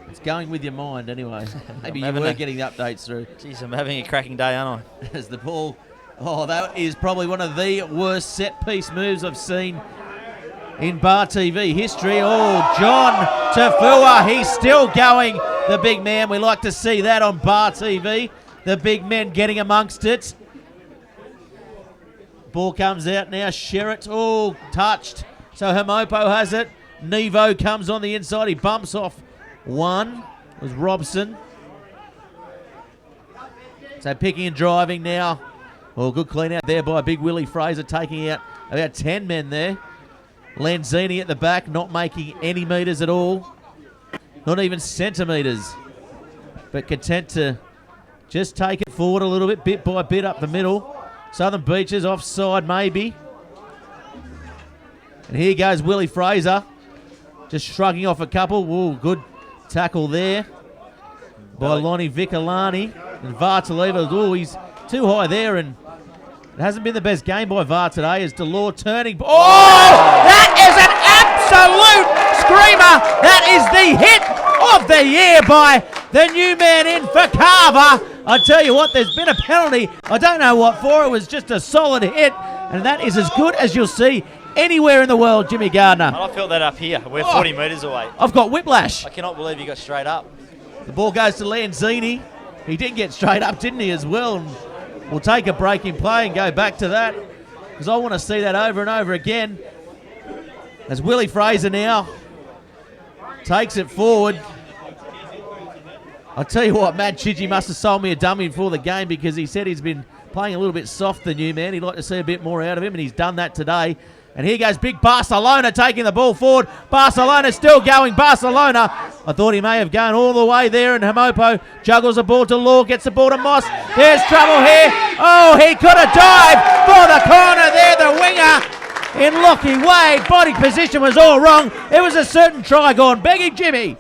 It's going with your mind anyway. Maybe you were getting the updates through. Jeez, I'm having a cracking day, aren't I? As the ball... Oh, that is probably one of the worst set-piece moves I've seen in Bar TV history. Oh, John Tafua, he's still going, the big man. We like to see that on Bar TV. The big men getting amongst it. Ball comes out now. Sherritt, oh, touched. So Hemopo has it. Nevo comes on the inside. He bumps off one. It was Robson. So picking and driving now. Oh, good clean out there by Big Willie Fraser, taking out about 10 men there. Lanzini at the back, not making any metres at all. Not even centimetres. But content to just take it forward a little bit by bit up the middle. Southern Beaches offside maybe. And here goes Willie Fraser. Just shrugging off a couple. Whoa, good tackle there by Lonnie Vicolani. And Vartaliva, oh, he's too high there, and it hasn't been the best game by VAR today as Delore turning. Oh, that is an absolute screamer. That is the hit of the year by the new man in for Carver. I tell you what, there's been a penalty. I don't know what for. It was just a solid hit, and that is as good as you'll see anywhere in the world, Jimmy Gardner. I felt that up here. We're 40 metres away. I've got whiplash. I cannot believe he got straight up. The ball goes to Lanzini. He did get straight up, didn't he, as well? And we'll take a break in play and go back to that. because I want to see that over and over again. As Willie Fraser now takes it forward. I'll tell you what, Matt Chidgey must have sold me a dummy before the game, because he said he's been playing a little bit soft, the new man. He'd like to see a bit more out of him, and he's done that today. And here goes big Barcelona taking the ball forward. Barcelona still going. Barcelona, I thought he may have gone all the way there, and Hamopo juggles the ball to Law, gets the ball to Moss. There's trouble here. Oh, he could have dived for the corner there, the winger in Lockie Wade. Body position was all wrong. It was a certain try gone. Begging Jimmy.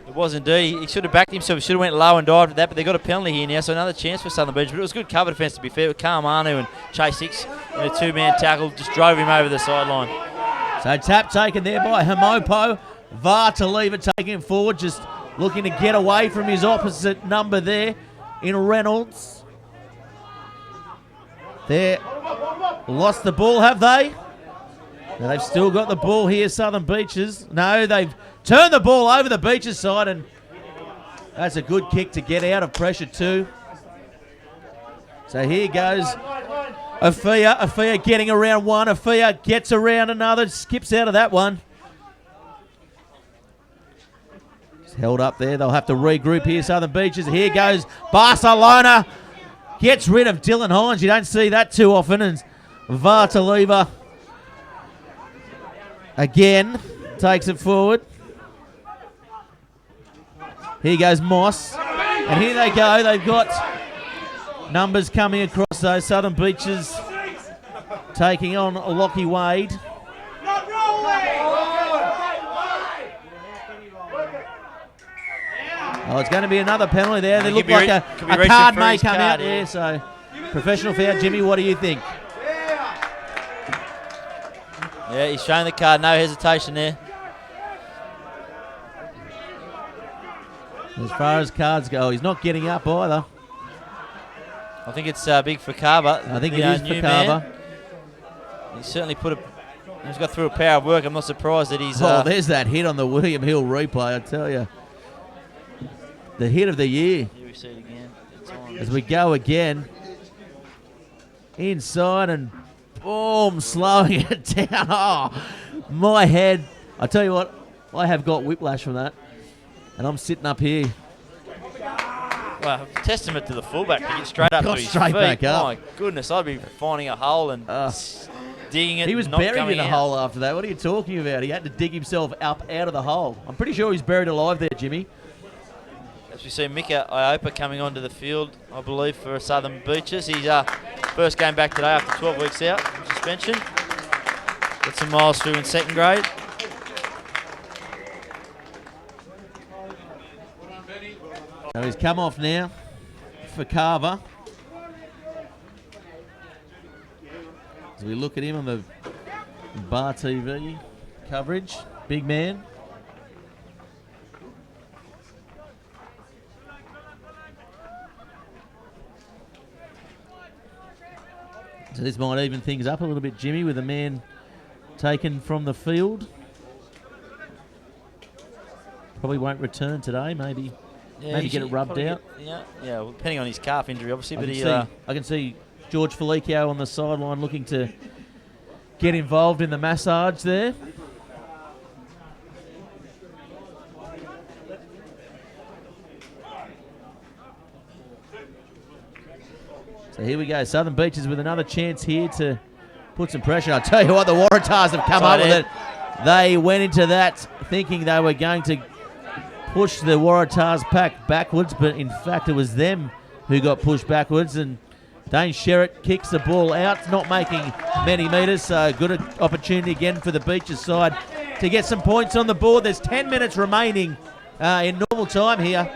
It was indeed. He should have backed himself. He should have went low and dived at that, but they got a penalty here now, so another chance for Southern Beach. But it was good cover defence, to be fair, with Carmanu and Chase Hicks in a two-man tackle. Just drove him over the sideline. So tap taken there by Hamopo. Waratahs taking him forward, just looking to get away from his opposite number there in Reynolds. They lost the ball, have they? Now they've still got the ball here, Southern Beaches. No, they've turned the ball over the Beaches side, and that's a good kick to get out of pressure too. So here goes Afia getting around one. Afia gets around another, skips out of that one. It's held up there. They'll have to regroup here, Southern Beaches. Here goes Barcelona. Gets rid of Dylan Hines. You don't see that too often. And Waratahs again takes it forward. Here goes Moss. And here they go. They've got numbers coming across those. Southern Beaches taking on Lockie Wade. Oh, it's going to be another penalty there. They look like a card may come out there. So, professional foul. Jimmy, what do you think? Yeah, he's showing the card. No hesitation there. As far as cards go, he's not getting up either. I think it's big for Carver. I think it is for Carver. He certainly he's got through a power of work. I'm not surprised that he's... Oh, there's that hit on the William Hill replay, I tell you. The hit of the year. Here we see it again. As we go again. Inside and boom, slowing it down. Oh, my head. I tell you what, I have got whiplash from that. And I'm sitting up here. Well, testament to the fullback to get straight up to his straight feet. back up. My goodness, I'd be finding a hole and digging it. He was not buried coming in a out. hole after that. What are you talking about? He had to dig himself up out of the hole. I'm pretty sure he's buried alive there, Jimmy. As we see Mika Iopa coming onto the field, I believe, for Southern Beaches. He's first game back today after 12 weeks out from suspension. Got some miles through in second grade. So he's come off now for Carver. As we look at him on the Bar TV coverage, big man. So this might even things up a little bit, Jimmy, with a man taken from the field. Probably won't return today, maybe. Yeah, Maybe get it rubbed out. Yeah, well, depending on his calf injury, obviously. I can see George Felicio on the sideline looking to get involved in the massage there. So here we go. Southern Beaches with another chance here to put some pressure. I'll tell you what, the Waratahs have come up with it. They went into that thinking they were going to push the Waratahs pack backwards, but in fact it was them who got pushed backwards, and Dane Sherritt kicks the ball out, not making many metres, so good opportunity again for the Beaches side to get some points on the board. There's 10 minutes remaining in normal time here.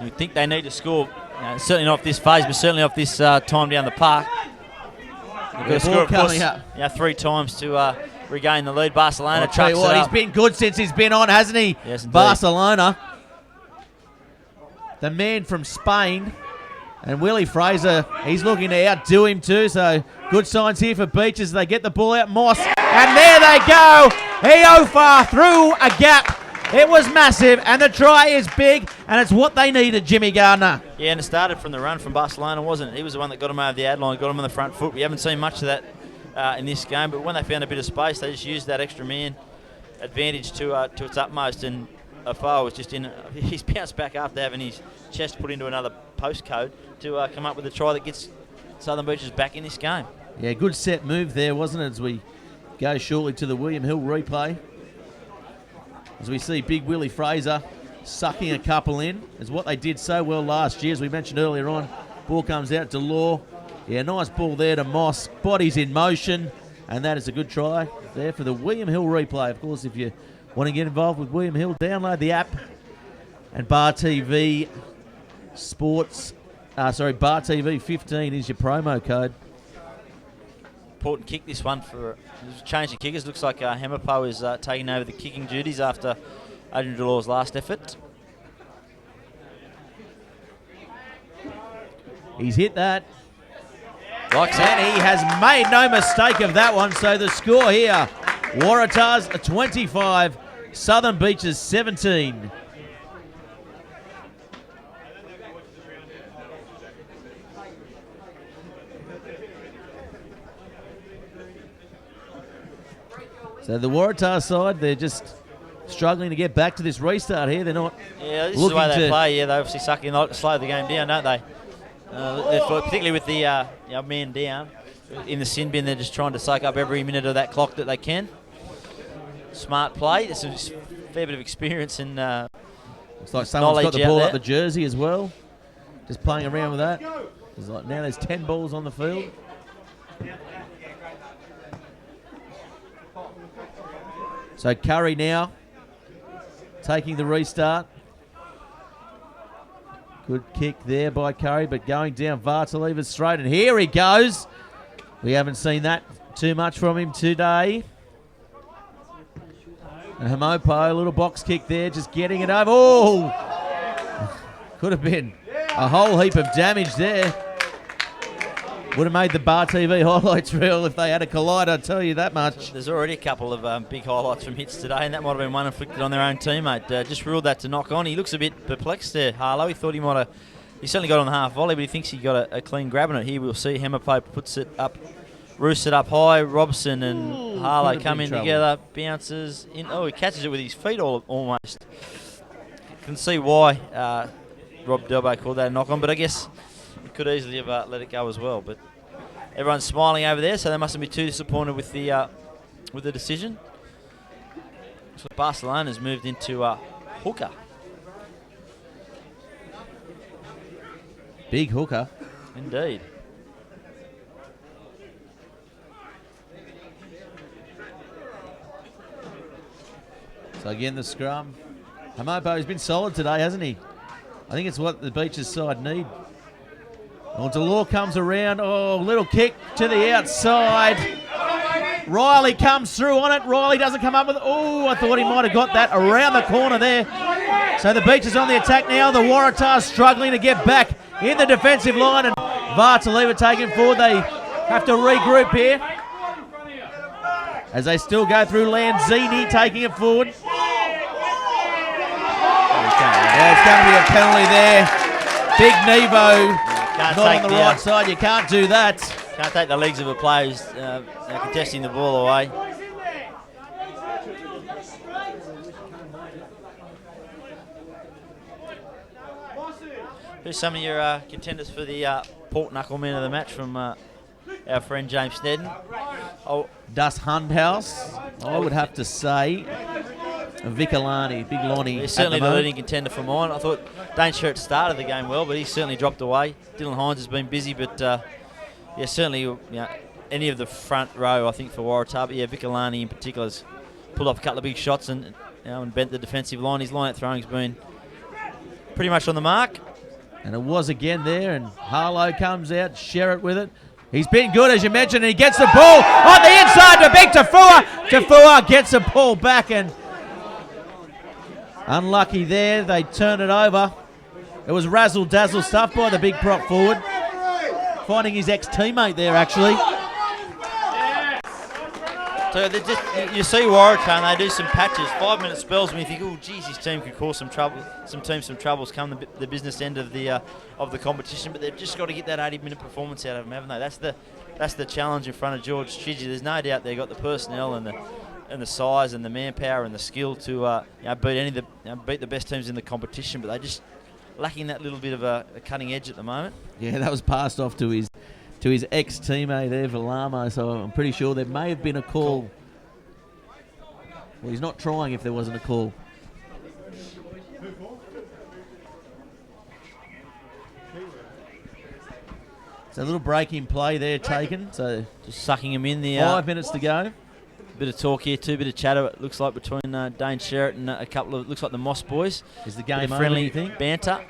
You think they need to score, certainly not off this phase, but certainly off this time down the park. They've got to score, of course, 3 times to regain the lead. Barcelona trucks it up. He's been good since he's been on, hasn't he? Yes, indeed. Barcelona. The man from Spain. And Willie Fraser, he's looking to outdo him too, so good signs here for Beaches. They get the ball out, Moss, and there they go. Eofa through a gap It was massive, and the try is big, and it's what they needed, Jimmy Gardner. Yeah, and it started from the run from Barcelona, wasn't it? He was the one that got him over the ad line, got him on the front foot. We haven't seen much of that in this game, but when they found a bit of space, they just used that extra man advantage to its utmost, and Afar was just he's bounced back after having his chest put into another postcode to come up with a try that gets Southern Beaches back in this game. Yeah, good set move there, wasn't it, as we go shortly to the William Hill replay. As we see Big Willie Fraser sucking a couple in, is what they did so well last year, as we mentioned earlier on. Ball comes out to Law. Yeah, nice ball there to Moss. Body's in motion, and that is a good try there for the William Hill replay. Of course, if you want to get involved with William Hill, download the app. And Bar TV Sports, Bar TV 15 is your promo code. Important kick this one for changing kickers. Looks like Hemapo is taking over the kicking duties after Adrian Delaw's last effort. He's hit that. And he has made no mistake of that one. So the score here, Waratahs 25, Southern Beaches 17. So the Waratahs side, they're just struggling to get back to this restart here. They're not. Yeah, this is the way they play. Yeah, they obviously suck in, like to slow the game down, don't they? Particularly with the man down in the sin bin, they're just trying to soak up every minute of that clock that they can. Smart play. There's a fair bit of experience and looks like someone's got the ball up the jersey as well. Just playing around with that. Now there's 10 balls on the field. So Curry now taking the restart. Good kick there by Curry, but going down Vartaleva's straight, and here he goes. We haven't seen that too much from him today. And Hamopo, a little box kick there, just getting it over. Oh! Could have been a whole heap of damage there. Would have made the Bar TV highlights reel if they had a collide, I'll tell you that much. There's already a couple of big highlights from hits today, and that might have been one inflicted on their own teammate. Just ruled that to knock on. He looks a bit perplexed there, Harlow. He thought he might have... He certainly got on the half volley, but he thinks he got a clean grab on it. Here we'll see Hemapo puts it up, roosts it up high. Robson and Harlow come in together, bounces in. Oh, he catches it with his feet almost. You can see why Rob Delbo called that a knock on, but I guess he could easily have let it go as well. But everyone's smiling over there, so they mustn't be too disappointed with the decision. So Barcelona's moved into hooker. Big hooker. Indeed. So again, the scrum. Hamopo's been solid today, hasn't he? I think it's what the Beaches side need. Oh, Delore comes around. Oh, little kick to the outside. Riley comes through on it. Riley doesn't come up with it. Oh, I thought he might have got that around the corner there. So the Beaches on the attack now. The Waratahs struggling to get back in the defensive line. And Vartaleva taking forward. They have to regroup here as they still go through. Lanzini taking it forward. Yeah, it's going to be a penalty there. Big Nevo. Not on the right side, you can't do that. Can't take the legs of a player who's contesting the ball away. Who's some of your contenders for the Port Knuckle Man of the match from our friend James Snedden? Oh, Das Hundhaus, I would have to say Vicolani, Big Lonnie. He's certainly the leading contender for mine. I thought Dane Sherritt started the game well, but he's certainly dropped away. Dylan Hines has been busy, but certainly any of the front row, I think, for Waratah. But Vicolani in particular has pulled off a couple of big shots and bent the defensive line. His line-out throwing has been pretty much on the mark. And it was again there, and Harlow comes out, Sherritt with it. He's been good, as you mentioned, and he gets the ball on the inside to Big Tafua. Tafua gets the ball back, and unlucky there, they turn it over. It was razzle-dazzle stuff by the big prop forward. Finding his ex-teammate there, actually. So you see Waratahs and they do some patches, 5-minute spells when you think, oh, geez, this team could cause some trouble. Some troubles come the business end of the competition, but they've just got to get that 80-minute performance out of them, haven't they? That's the challenge in front of George Chidgey. There's no doubt they've got the personnel and the size and the manpower and the skill to beat the best teams in the competition, but they're just lacking that little bit of a cutting edge at the moment. Yeah, that was passed off to his ex-teammate there, Valamo, so I'm pretty sure there may have been a call. Well, he's not trying if there wasn't a call. So a little break in play there taken. So just sucking him in there. 5 minutes to go. Bit of talk here too, bit of chatter. It looks like between Dane Sherritt and a couple of looks like the Moss boys. Is the game over? Friendly You think? Banter.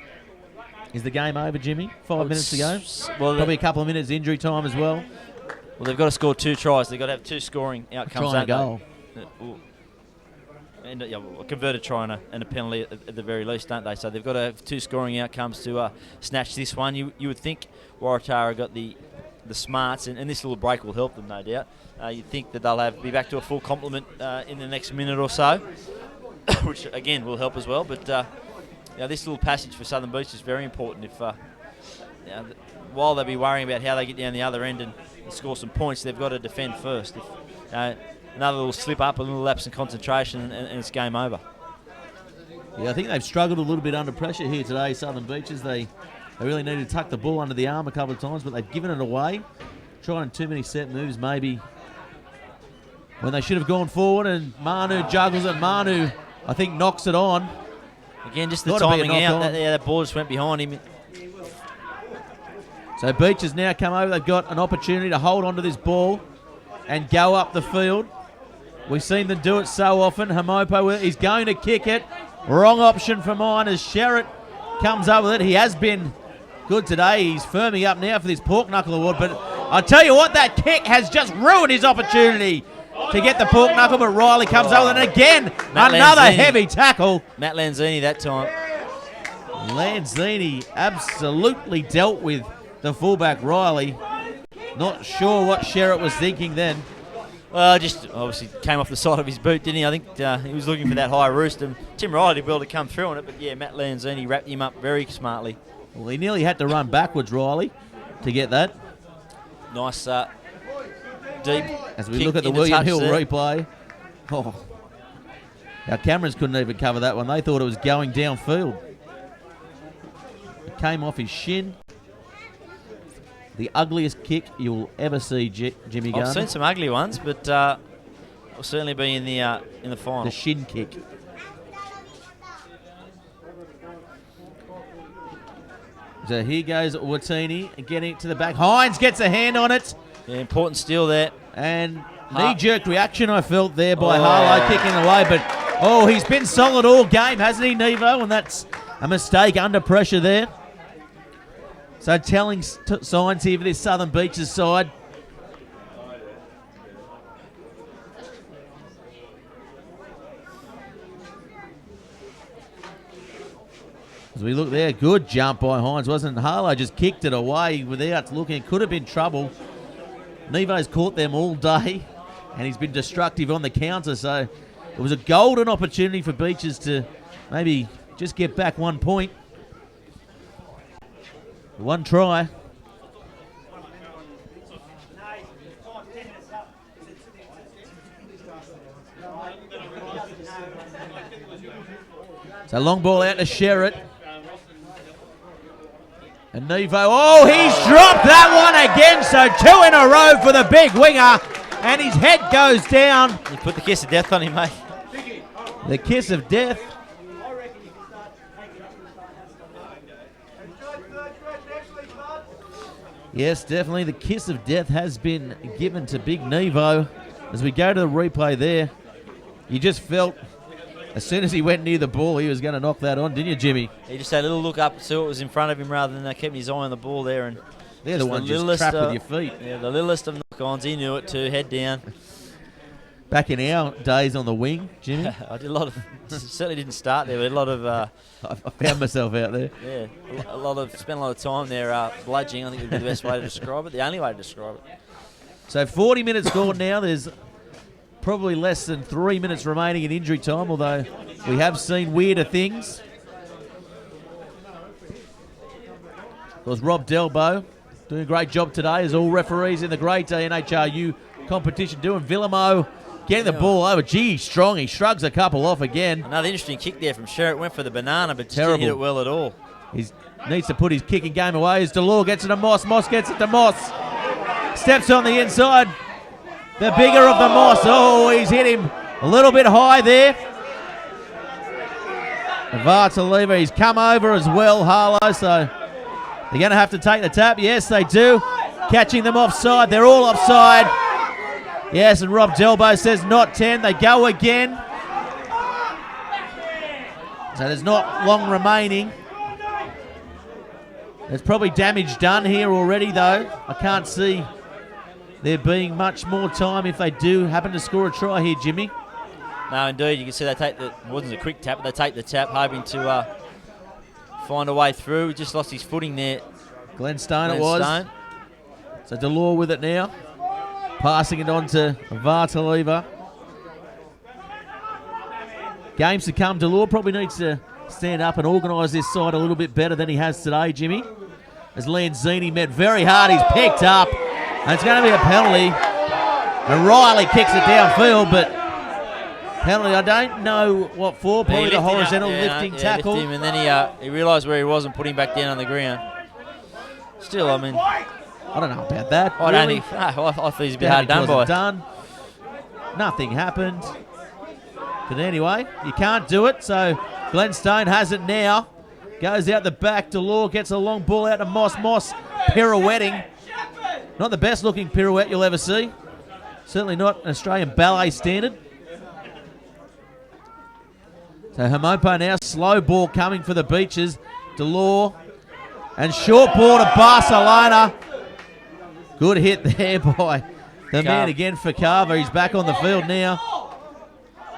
Is the game over, Jimmy? 5 minutes to go. Well, probably a couple of minutes injury time as well. Well, they've got to score 2 tries. They've got to have 2 scoring outcomes. Try and goal. And a converted try and a penalty at the very least, don't they? So they've got to have 2 scoring outcomes to snatch this one. You would think Waratahs got the smarts, and this little break will help them, no doubt. You'd think that they'll be back to a full complement in the next minute or so, which again will help as well. But this little passage for Southern Beach is very important. If while they'll be worrying about how they get down the other end and score some points, they've got to defend first. If another little slip up, a little lapse in concentration, and it's game over. Yeah, I think they've struggled a little bit under pressure here today, Southern Beaches. They really needed to tuck the ball under the arm a couple of times, but they've given it away. Trying too many set moves, maybe, when they should have gone forward, and Manu juggles it. Manu, I think, knocks it on. Again, just the timing out. That ball just went behind him. So Beach has now come over. They've got an opportunity to hold onto this ball and go up the field. We've seen them do it so often. Hamopo, he's going to kick it. Wrong option for mine as Sherritt comes up with it. He has been good today. He's firming up now for this Pork Knuckle Award, but I tell you what, that kick has just ruined his opportunity to get the Pork Knuckle, but Riley comes over and again, another heavy tackle. Matt Lanzini that time. Lanzini absolutely dealt with the fullback Riley. Not sure what Sherritt was thinking then. Well, just obviously came off the side of his boot, didn't he? I think he was looking for that high roost, and Tim Riley did well to come through on it, but yeah, Matt Lanzini wrapped him up very smartly. Well, he nearly had to run backwards, Riley, to get that. Nice deep. As we look at the William Hill replay. Oh, our cameras couldn't even cover that one. They thought it was going downfield. It came off his shin. The ugliest kick you'll ever see, Jimmy Garner. I've seen some ugly ones, but will certainly be in the final. The shin kick. So here goes Watini getting it to the back. Hines gets a hand on it. Yeah, important steal there. And knee-jerk reaction I felt there by Harlow kicking away. But, he's been solid all game, hasn't he, Nevo? And that's a mistake under pressure there. So telling signs here for this Southern Beaches side. As we look there, good jump by Hines, wasn't it? Harlow just kicked it away without looking. It could have been trouble. Nevo's caught them all day, and he's been destructive on the counter. So it was a golden opportunity for Beaches to maybe just get back 1 point. One try. So long ball out to Sherritt. And Nevo, he's dropped that one again. So 2 in a row for the big winger. And his head goes down. You put the kiss of death on him, mate. The kiss of death. Yes, definitely the kiss of death has been given to Big Nevo. As we go to the replay there, you just felt as soon as he went near the ball, he was going to knock that on, didn't you, Jimmy? He just had a little look up, saw what was in front of him rather than keeping his eye on the ball there. And they're the ones just trapped with your feet. Yeah, the littlest of knock-ons. He knew it too, head down. Back in our days on the wing, Jimmy. I did a lot of, certainly didn't start there, but a lot of... I found myself out there. Yeah, spent a lot of time there bludging, I think would be the best way to describe it, the only way to describe it. So 40 minutes gone now. There's probably less than 3 minutes remaining in injury time, although we have seen weirder things. It was Rob Delbo doing a great job today, as all referees in the Greater NHRU competition do. And Villamo getting the ball over. Gee, he's strong. He shrugs a couple off again. Another interesting kick there from Sherritt. Went for the banana, but Terrible. didn't hit it well at all. He needs to put his kicking game away as Delore gets it to Moss. Moss gets it to Moss. Steps on the inside. The bigger of the Moss. Oh, he's hit him a little bit high there. Vartaliva, he's come over as well, Harlow, so they're going to have to take the tap. Yes, they do. Catching them offside. They're all offside. Yes, and Rob Delbo says not 10. They go again. So there's not long remaining. There's probably damage done here already, though. I can't see there being much more time if they do happen to score a try here, Jimmy. No, indeed. You can see they take the, it wasn't a quick tap, but they take the tap, hoping to find a way through. He just lost his footing there. Glenn Stone it was. So Delore with it now. Passing it on to Vartaliva. Games to come. Delore probably needs to stand up and organise this side a little bit better than he has today, Jimmy. As Lanzini met very hard. He's picked up. And it's going to be a penalty. And Riley kicks it downfield, but penalty, I don't know what for. Probably the horizontal lifting tackle. Lift him, and then he realised where he was and put him back down on the ground. Still, I mean, I don't know about that. I really. I thought he was a bit hard done by. Done. Nothing happened. But anyway, you can't do it, so Glenn Stone has it now. Goes out the back. Delore gets a long ball out to Moss. Moss pirouetting. Not the best looking pirouette you'll ever see. Certainly not an Australian ballet standard. So Hamopo now, slow ball coming for the Beaches. Delore and short ball to Barcelona. Good hit there by the man again for Carver. He's back on the field now.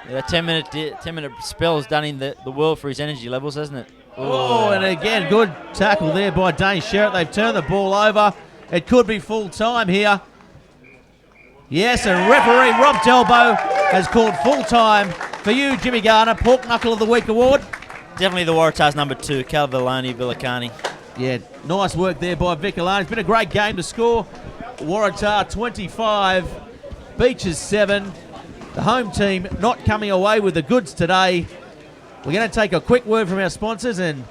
Yeah, 10-minute spell has done him the world for his energy levels, hasn't it? Oh, and again, good tackle there by Dane Sherritt. They've turned the ball over. It could be full time here. Yes, and referee Rob Delbo has called full time for you, Jimmy Garner. Pork Knuckle of the Week award. Definitely the Waratahs number 2, Calvilloni Villicani. Yeah, nice work there by Vicalani. It's been a great game to score. Waratah 25, Beaches 7. The home team not coming away with the goods today. We're going to take a quick word from our sponsors and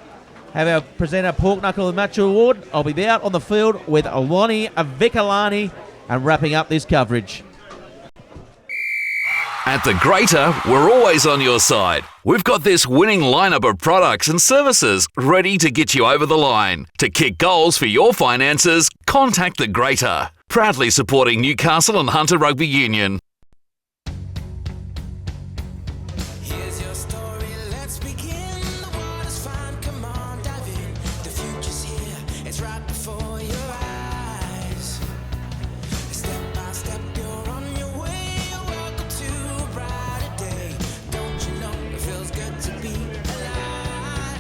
have our presenter Pork Knuckle of the Match award. I'll be out on the field with Lonnie Vicalani and wrapping up this coverage. At the Greater, we're always on your side. We've got this winning lineup of products and services ready to get you over the line. To kick goals for your finances, contact the Greater. Proudly supporting Newcastle and Hunter Rugby Union. Here's your story, let's begin. The water's fine, come on, dive in. The future's here, it's right before your eyes. Step by step, you're on your way. Welcome to a brighter day. Don't you know it feels good to be alive?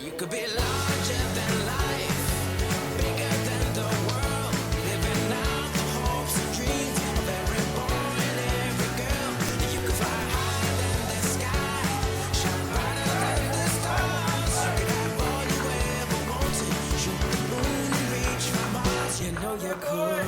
You could be larger than life, bigger than the world, living out the hopes and dreams of every boy and every girl. You could fly higher than the sky, shine brighter than the stars. You could have all you ever wanted, shoot the moon and reach for Mars. You know you could.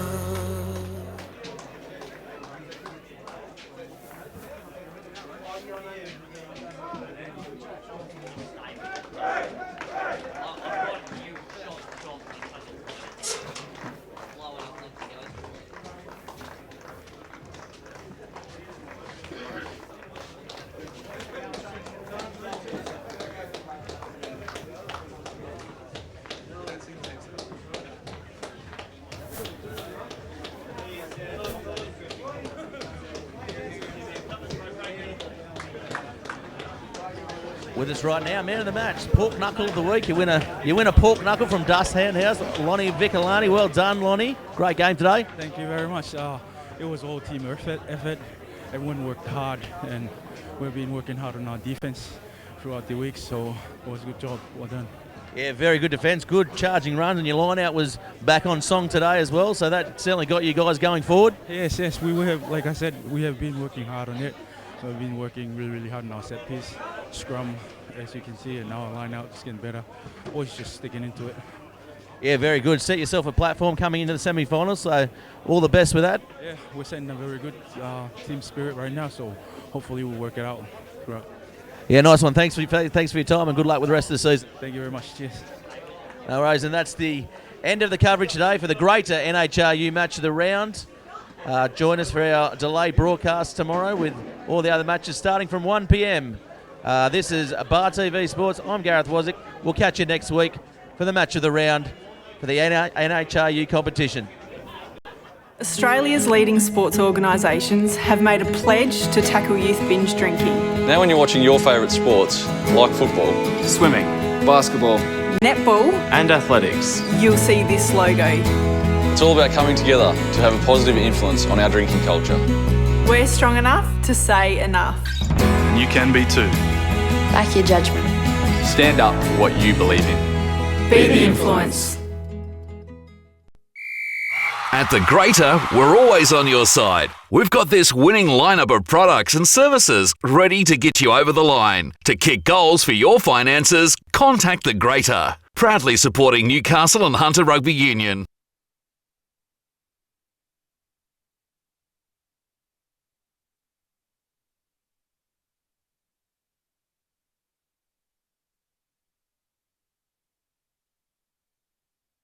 With us right now, man of the match, Pork Knuckle of the Week. You win a pork knuckle from Dust Handhouse. Lonnie Vicalani, well done, Lonnie. Great game today. Thank you very much. It was all team effort. Everyone worked hard, and we've been working hard on our defense throughout the week, so it was a good job. Well done. Yeah, very good defence, good charging runs, and your line out was back on song today as well, so that certainly got you guys going forward. Yes, we have, like I said, we have been working hard on it. So we've been working really, really hard on our set piece, scrum, as you can see, and now our line out is getting better. Always just sticking into it. Yeah, very good. Set yourself a platform coming into the semi-finals, so all the best with that. Yeah, we're setting a very good team spirit right now, so hopefully we'll work it out throughout. Yeah, nice one. Thanks for your time and good luck with the rest of the season. Thank you very much. Cheers. No worries, and that's the end of the coverage today for the greater NHRU match of the round. Join us for our delayed broadcast tomorrow with all the other matches starting from 1 p.m. This is Bar TV Sports. I'm Gareth Wozniak. We'll catch you next week for the match of the round for the NHRU competition. Australia's leading sports organisations have made a pledge to tackle youth binge drinking. Now when you're watching your favourite sports, like football, Swimming, basketball, Netball, and athletics. you'll see this logo. it's all about coming together to have a positive influence on our drinking culture. We're strong enough to say enough. And you can be too. Back your judgment. Stand up for what you believe in. Be the influence. At the Greater, we're always on your side. We've got this winning lineup of products and services ready to get you over the line. To kick goals for your finances, contact the Greater. Proudly supporting Newcastle and Hunter Rugby Union.